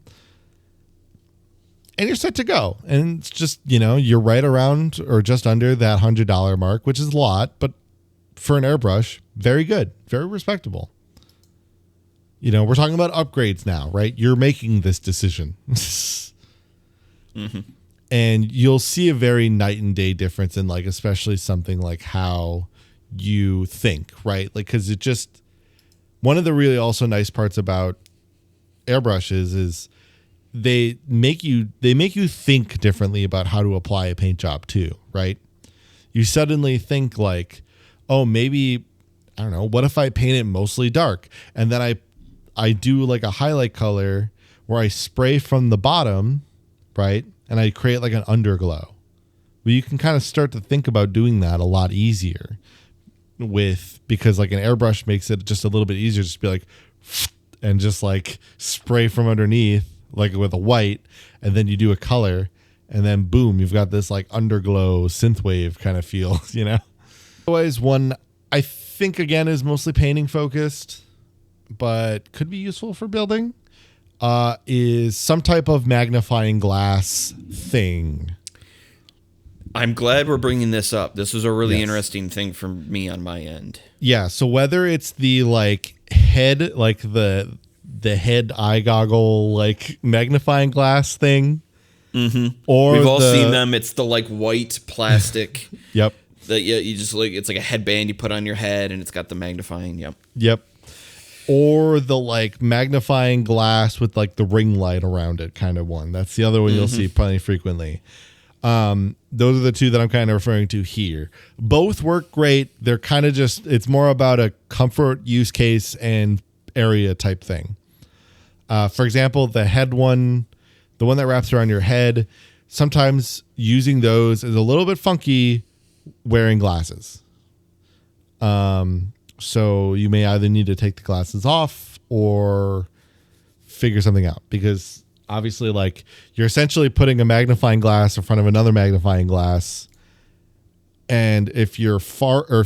and you're set to go. And it's just, you know, you're right around or just under that $100 mark, which is a lot, but for an airbrush, very good, very respectable. You know, we're talking about upgrades now, right? You're making this decision. And you'll see a very night and day difference in like, especially something like how you think, right? Like, cause it just, one of the really also nice parts about airbrushes is they make you think differently about how to apply a paint job too, right? You suddenly think like, oh, maybe, I don't know, what if I paint it mostly dark? And then I do like a highlight color where I spray from the bottom, right? And I create like an underglow. Well, you can kind of start to think about doing that a lot easier because like an airbrush makes it just a little bit easier just to be like, and just like spray from underneath, like with a white, and then you do a color, and then boom, you've got this like underglow synthwave kind of feel, you know? Otherwise, one I think again is mostly painting focused, but could be useful for building, is some type of magnifying glass thing. I'm glad we're bringing this up. This was a really interesting thing for me on my end. Yeah, so whether it's the like head, like the head eye goggle, like magnifying glass thing, or we've all seen them. It's the like white plastic. Yep. That you just like, it's like a headband you put on your head, and it's got the magnifying. Yep. Or the like magnifying glass with like the ring light around it kind of one. That's the other one you'll see plenty frequently. Those are the two that I'm kind of referring to here. Both work great. They're kind of just, it's more about a comfort use case and area type thing. For example, the head one, the one that wraps around your head, sometimes using those is a little bit funky wearing glasses. So you may either need to take the glasses off or figure something out, because obviously like you're essentially putting a magnifying glass in front of another magnifying glass. And if you're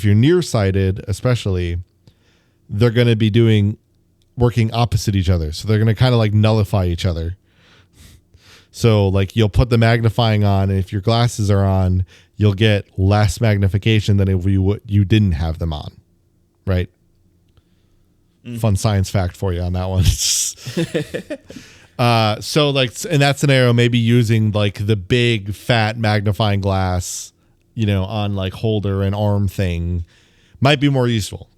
nearsighted, especially, they're going to be working opposite each other. So they're going to kind of like nullify each other. So like you'll put the magnifying on, and if your glasses are on, you'll get less magnification than if you didn't have them on. Right? Fun science fact for you on that one. So like in that scenario, maybe using like the big fat magnifying glass, on like holder and arm thing might be more useful.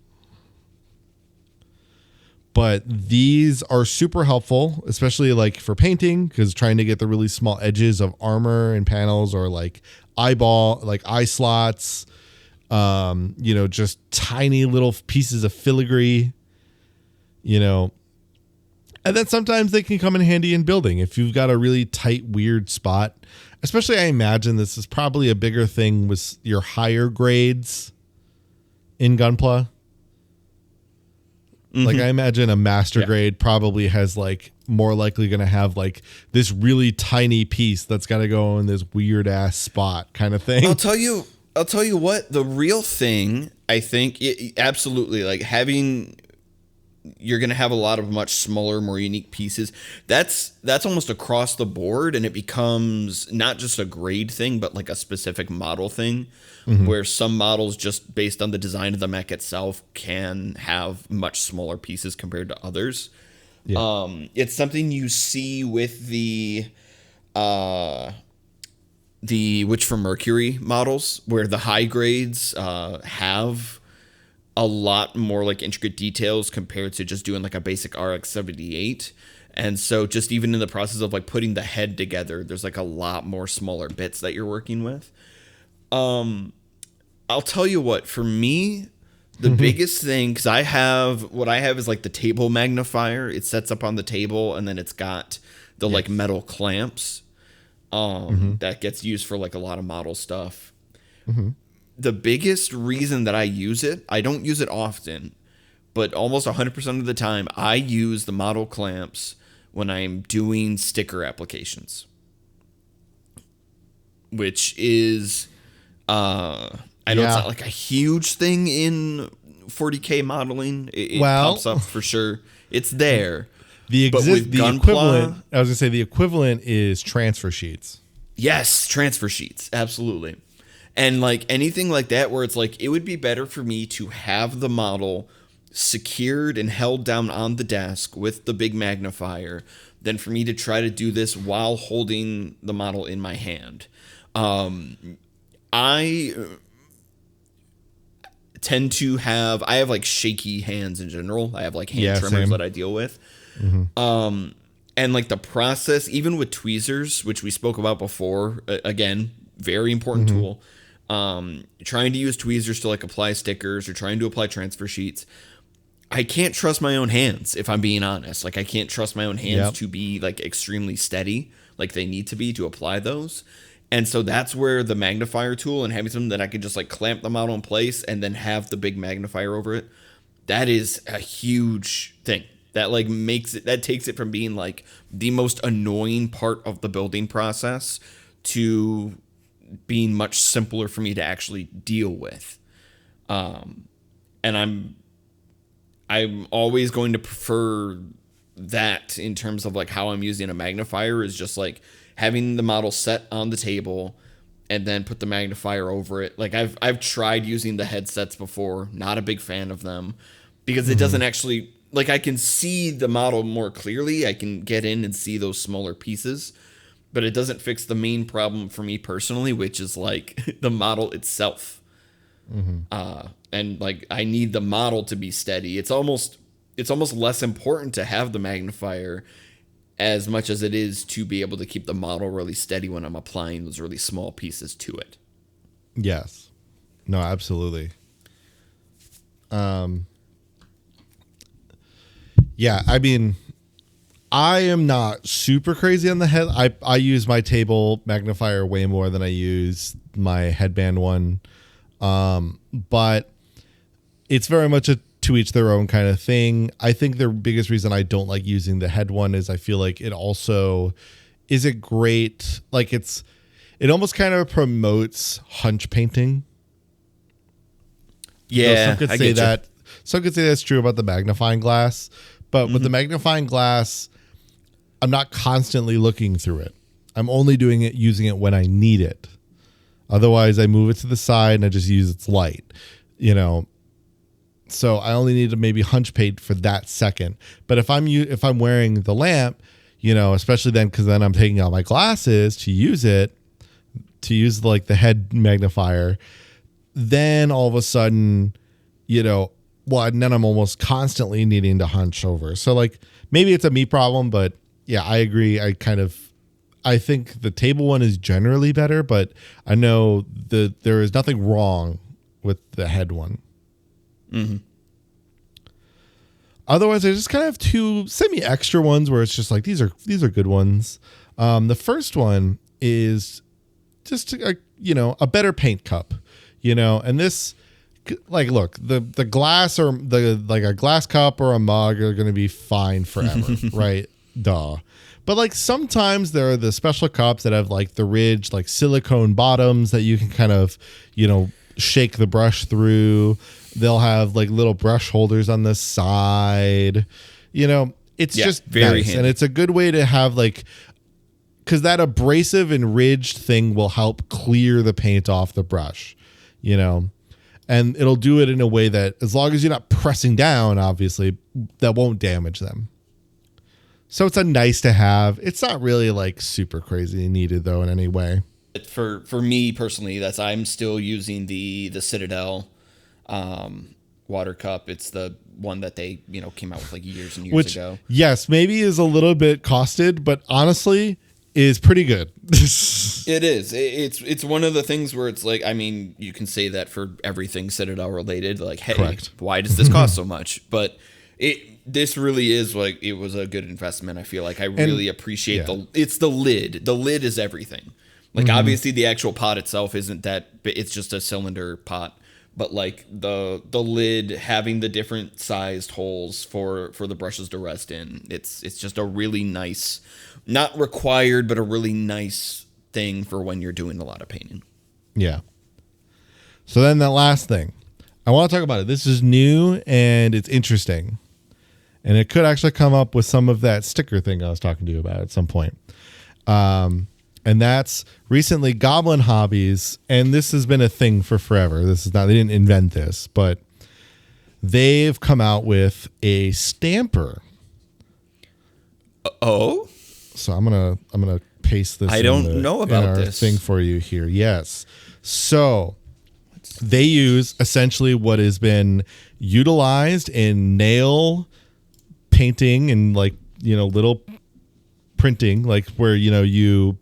But these are super helpful, especially like for painting, because trying to get the really small edges of armor and panels, or like eye slots, just tiny little pieces of filigree, and then sometimes they can come in handy in building if you've got a really tight, weird spot. Especially, I imagine this is probably a bigger thing with your higher grades in Gunpla. Mm-hmm. Like I imagine a master grade probably has like more likely going to have like this really tiny piece that's got to go in this weird ass spot kind of thing. I'll tell you what, the real thing, I think, absolutely, like you're going to have a lot of much smaller, more unique pieces. That's almost across the board, and it becomes not just a grade thing, but like a specific model thing, where some models, just based on the design of the mech itself, can have much smaller pieces compared to others. Yeah. It's something you see with the Witch from Mercury models, where the high grades have a lot more like intricate details compared to just doing like a basic RX-78. And so just even in the process of like putting the head together, there's like a lot more smaller bits that you're working with. I'll tell you what, for me, the biggest thing, because what I have is like the table magnifier. It sets up on the table, and then it's got the like metal clamps that gets used for like a lot of model stuff. The biggest reason that I use it, I don't use it often, but almost 100% of the time, I use the model clamps when I'm doing sticker applications, which is, I know it's not like a huge thing in 40K modeling. It pops up for sure. It's there. The equivalent, I was gonna say the equivalent is transfer sheets. Yes, transfer sheets, absolutely. And like anything like that, where it's like, it would be better for me to have the model secured and held down on the desk with the big magnifier than for me to try to do this while holding the model in my hand. I tend to have like shaky hands in general. I have like hand tremors that I deal with. And like the process, even with tweezers, which we spoke about before, again, very important tool. Trying to use tweezers to like apply stickers or trying to apply transfer sheets. I can't trust my own hands, if I'm being honest. Like I can't trust my own hands to be like extremely steady like they need to be to apply those. And so that's where the magnifier tool and having something that I could just like clamp the model in place and then have the big magnifier over it, that is a huge thing. That like takes it from being like the most annoying part of the building process to being much simpler for me to actually deal with. And I'm always going to prefer that in terms of like how I'm using a magnifier, is just like having the model set on the table and then put the magnifier over it. Like I've tried using the headsets before, not a big fan of them, because it doesn't actually, like I can see the model more clearly. I can get in and see those smaller pieces, but it doesn't fix the main problem for me personally, which is like the model itself. And like I need the model to be steady. It's almost less important to have the magnifier as much as it is to be able to keep the model really steady when I'm applying those really small pieces to it. Yes. No, absolutely. Yeah, I mean, I am not super crazy on the head. I use my table magnifier way more than I use my headband one. But it's very much a to each their own kind of thing. I think the biggest reason I don't like using the head one is I feel like it also isn't great. Like it almost kind of promotes hunch painting. Yeah, some could say that. Some could say that's true about the magnifying glass, but with the magnifying glass, I'm not constantly looking through it. I'm only using it when I need it. Otherwise, I move it to the side and I just use its light, So I only need to maybe hunch paint for that second. But if I'm wearing the lamp, especially then, because then I'm taking out my glasses to use like the head magnifier. Then all of a sudden, and then I'm almost constantly needing to hunch over. So like maybe it's a me problem, but yeah, I agree. I think the table one is generally better, but I know there is nothing wrong with the head one. Mm-hmm. Otherwise, I just kind of have two semi-extra ones where it's just like these are good ones. The first one is just a better paint cup, and this, like, look, the glass or like a glass cup or a mug are going to be fine forever, right? Duh. But like sometimes there are the special cups that have like the ridged like silicone bottoms that you can kind of shake the brush through. They'll have like little brush holders on the side. It's just very nice. Handy. And it's a good way to have like, because that abrasive and ridged thing will help clear the paint off the brush, and it'll do it in a way that, as long as you're not pressing down, obviously, that won't damage them. So it's a nice to have. It's not really like super crazy needed though in any way. For me personally, I'm still using the Citadel water cup. It's the one that they came out with like years and years ago. Yes, maybe is a little bit costed, but honestly is pretty good. It is. It's one of the things where it's like, I mean, you can say that for everything Citadel related. Like, hey, correct. Why does this cost so much? But this really is like, it was a good investment. I feel like I really appreciate it's the lid. The lid is everything. Like, obviously the actual pot itself isn't that, it's just a cylinder pot. But like the lid having the different sized holes for the brushes to rest in, it's just a really nice, not required, but a really nice thing for when you're doing a lot of painting. Yeah. So then that last thing, I want to talk about it. This is new and it's interesting. And it could actually come up with some of that sticker thing I was talking to you about at some point. And that's recently Goblin Hobbies, and this has been a thing for forever. This is not, they didn't invent this, but they've come out with a stamper. Oh? So I'm gonna paste this. I don't know about this thing for you here. Yes. So they use essentially what has been utilized in nail painting and like little printing, like where you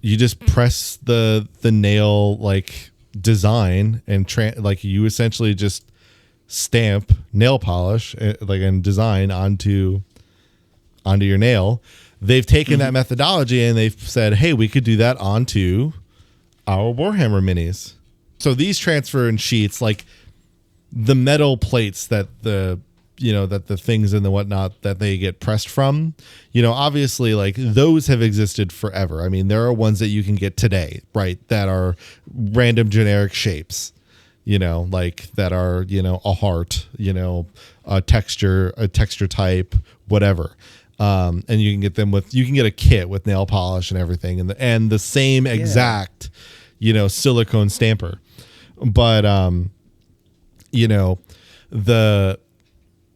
just press the nail like design and like you essentially just stamp nail polish like and design onto your nail. They've taken that methodology and they've said, hey, we could do that onto our Warhammer minis. So these transfer in sheets, like the metal plates that the things and the whatnot that they get pressed from, obviously like those have existed forever. I mean, there are ones that you can get today, right, that are random generic shapes, like that are, a heart, a texture type, whatever. And you can get them you can get a kit with nail polish and everything and the same exact, silicone stamper. But,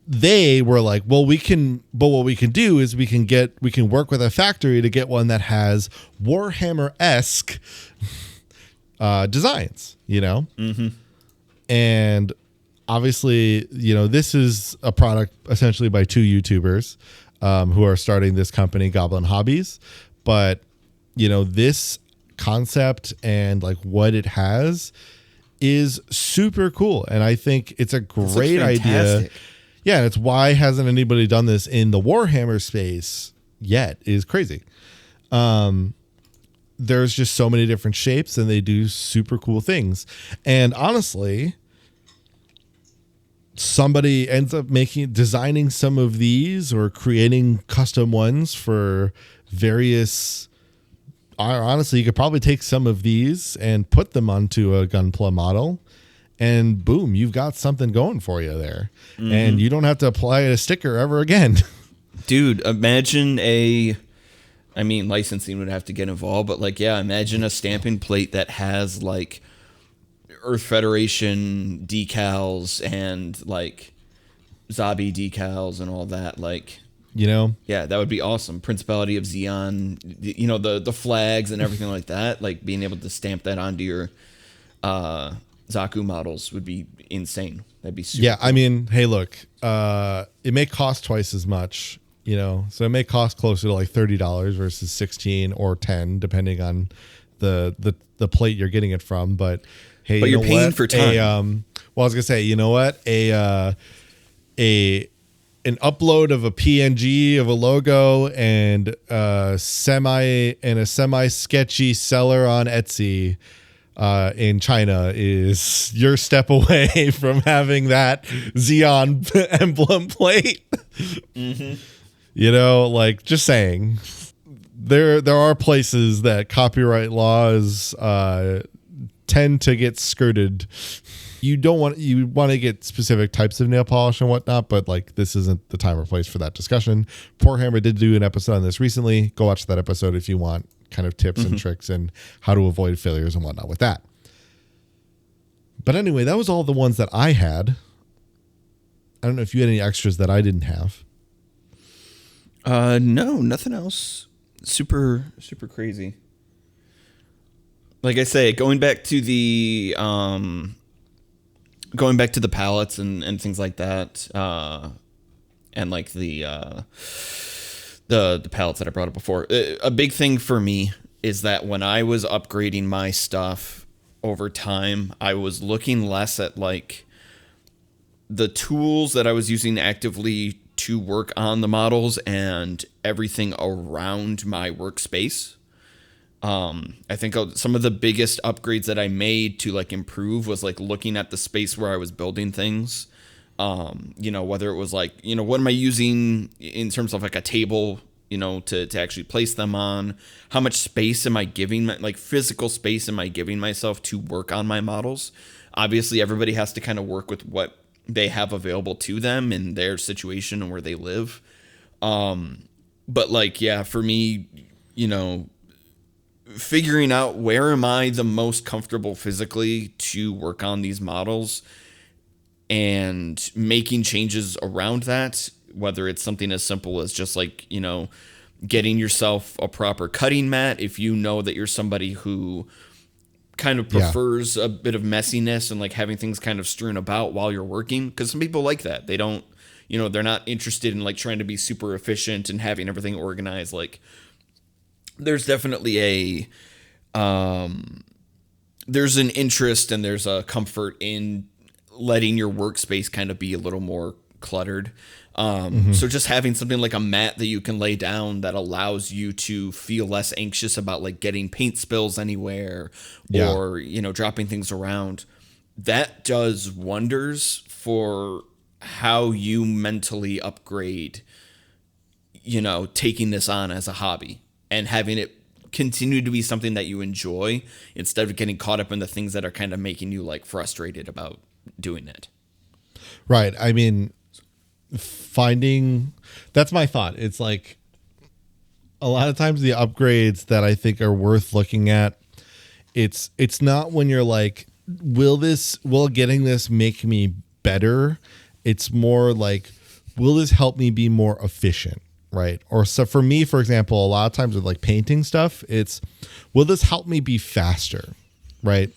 they were like, well, what we can do is we can work with a factory to get one that has Warhammer-esque designs, and obviously, this is a product essentially by two YouTubers who are starting this company, Goblin Hobbies. But, this concept and like what it has is super cool. And I think it's a great idea. Yeah, and it's why hasn't anybody done this in the Warhammer space yet is crazy. There's just so many different shapes and they do super cool things. And honestly, somebody ends up designing some of these or creating custom ones for various. Honestly, you could probably take some of these and put them onto a Gunpla model. And boom, you've got something going for you there. And you don't have to apply a sticker ever again. Dude, imagine licensing would have to get involved, but like, yeah, imagine a stamping plate that has like Earth Federation decals and like Zabi decals and all that. Like, you know? Yeah, that would be awesome. Principality of Xeon, you know, the flags and everything like that. Like being able to stamp that onto your Zaku models would be insane. That'd be super Yeah, cool. I mean, hey, look, it may cost twice as much, you know, so it may cost closer to like $30 versus 16 or 10, depending on the plate you're getting it from. But hey, But you you're know paying what? for time. Well, I was gonna say, you know what? An upload of a PNG of a logo and a semi sketchy seller on Etsy in China is your step away from having that Xeon emblem plate. You know, like, just saying. There are places that copyright laws tend to get skirted. You want to get specific types of nail polish and whatnot, but like, this isn't the time or place for that discussion. Warhammer did do an episode on this recently. Go watch that episode if you want kind of tips and tricks and how to avoid failures and whatnot with that. But anyway, that was all the ones that I had. I don't know if you had any extras that I didn't have. No, nothing else. Super crazy. Like I say, going back to the palettes and things like that, and like the palettes that I brought up before. A big thing for me is that when I was upgrading my stuff over time, I was looking less at like the tools that I was using actively to work on the models and everything around my workspace. I think some of the biggest upgrades that I made to like improve was like looking at the space where I was building things. You know, whether it was like, you know, what am I using in terms of like a table, you know, to actually place them on? How much space am I giving, like physical space am I giving myself to work on my models? Obviously, everybody has to kind of work with what they have available to them in their situation and where they live. But like, yeah, for me, you know, figuring out where am I the most comfortable physically to work on these models and making changes around that, whether it's something as simple as just like, you know, getting yourself a proper cutting mat. If you know that you're somebody who kind of prefers a bit of messiness and like having things kind of strewn about while you're working, because some people like that. They don't, you know, they're not interested in like trying to be super efficient and having everything organized. Like there's definitely there's an interest and there's a comfort in letting your workspace kind of be a little more cluttered. So just having something like a mat that you can lay down that allows you to feel less anxious about like getting paint spills anywhere or, you know, dropping things around, that does wonders for how you mentally upgrade, you know, taking this on as a hobby and having it continue to be something that you enjoy instead of getting caught up in the things that are kind of making you like frustrated about doing it. Right. I mean, that's my thought. It's like a lot of times the upgrades that I think are worth looking at, it's not when you're like, will getting this make me better? It's more like, will this help me be more efficient? Right. Or so for me, for example, a lot of times with like painting stuff, it's, will this help me be faster? Right.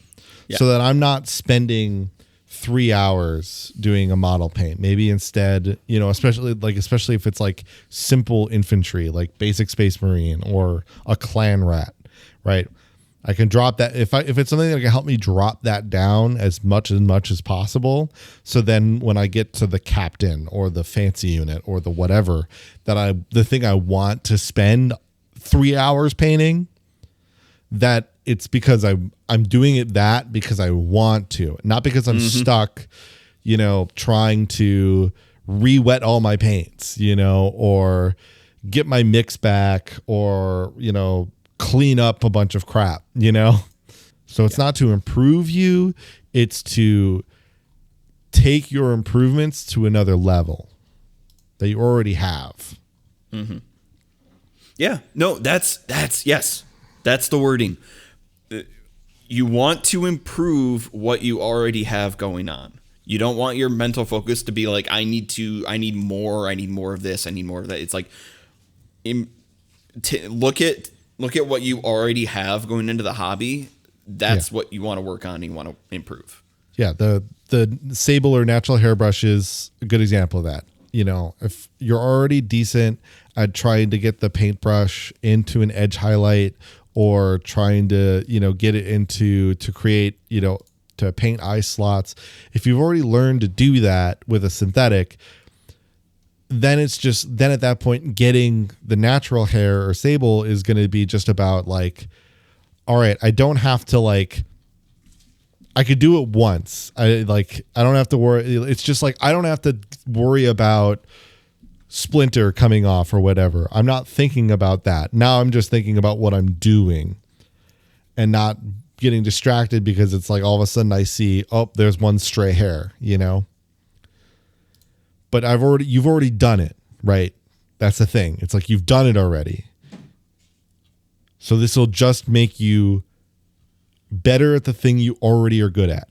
Yeah. So that I'm not spending 3 hours doing a model paint. Maybe instead, you know, especially if it's like simple infantry, like basic Space Marine or a clan rat, right? I can drop that if it's something that can help me drop that down as much as possible. So then when I get to the captain or the fancy unit or the whatever the thing I want to spend 3 hours painting, that it's because I'm doing it that because I want to, not because I'm stuck, you know, trying to re-wet all my paints, you know, or get my mix back or, you know, clean up a bunch of crap, you know? So it's not to improve you, it's to take your improvements to another level that you already have. Yeah, no, that's yes. That's the wording. You want to improve what you already have going on. You don't want your mental focus to be like, I need more of this, I need more of that. It's like, look at what you already have going into the hobby. That's what you want to work on and you want to improve. Yeah, the sable or natural hairbrush is a good example of that. You know, if you're already decent at trying to get the paintbrush into an edge highlight or trying to, you know, get it into to create, you know, to paint eye slots, if you've already learned to do that with a synthetic, then at that point, getting the natural hair or sable is going to be just about like, all right, I don't have to like, I could do it once. I don't have to worry. It's just like, I don't have to worry about splinter coming off or whatever. I'm not thinking about that. Now I'm just thinking about what I'm doing and not getting distracted because it's like all of a sudden I see, oh, there's one stray hair, you know? But you've already done it, right? That's the thing. It's like you've done it already. So this will just make you better at the thing you already are good at.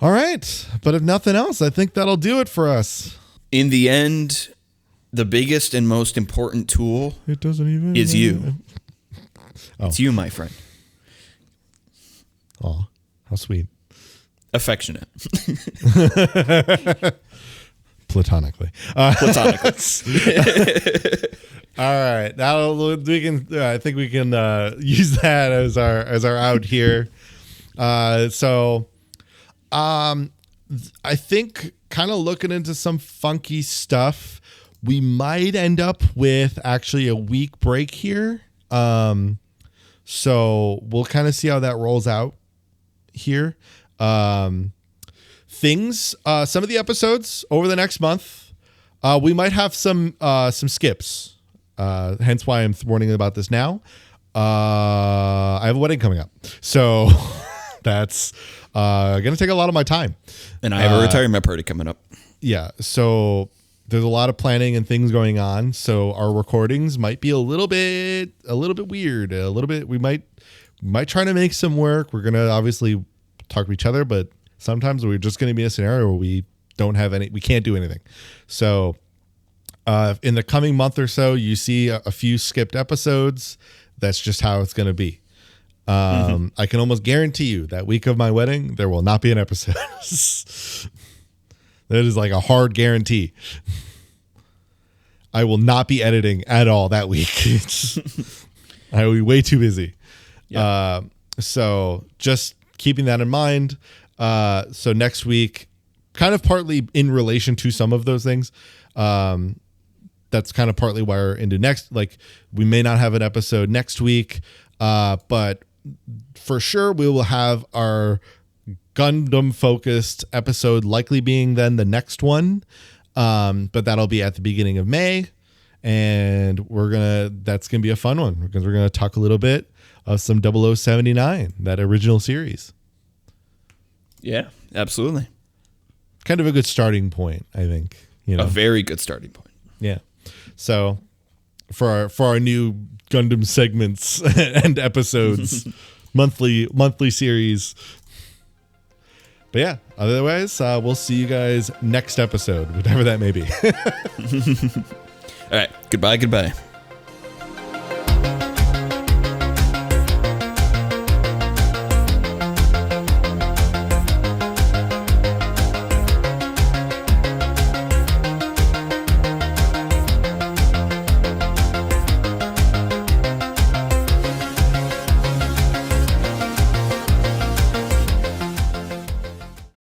All right. But if nothing else, I think that'll do it for us. In the end, the biggest and most important tool is you. It's you, my friend. Oh, how sweet. Affectionate. Platonically. Platonically. All right. Now we can. I think we can use that as our out here. I think kind of looking into some funky stuff. We might end up with actually a week break here. So we'll kind of see how that rolls out here. Some of the episodes over the next month, we might have some skips. Hence why I'm warning about this now. I have a wedding coming up, so that's gonna take a lot of my time. And I have a retirement party coming up. Yeah, so there's a lot of planning and things going on. So our recordings might be a little bit weird. We might try to make some work. We're gonna obviously talk to each other, but sometimes we're just going to be in a scenario where we can't do anything. So in the coming month or so, you see a few skipped episodes. That's just how it's going to be. I can almost guarantee you that week of my wedding, there will not be an episode. That is like a hard guarantee. I will not be editing at all that week. I will be way too busy. Yep. So just keeping that in mind. So next week, kind of partly in relation to some of those things, that's kind of partly why we're into next. Like we may not have an episode next week, but for sure we will have our Gundam focused episode likely being then the next one. But that'll be at the beginning of May, and that's going to be a fun one because we're going to talk a little bit of some 0079, that original series. Yeah, absolutely. Kind of a good starting point, I think. A very good starting point. Yeah. So for our new Gundam segments and episodes, monthly series. But yeah, otherwise, we'll see you guys next episode, whatever that may be. All right. Goodbye.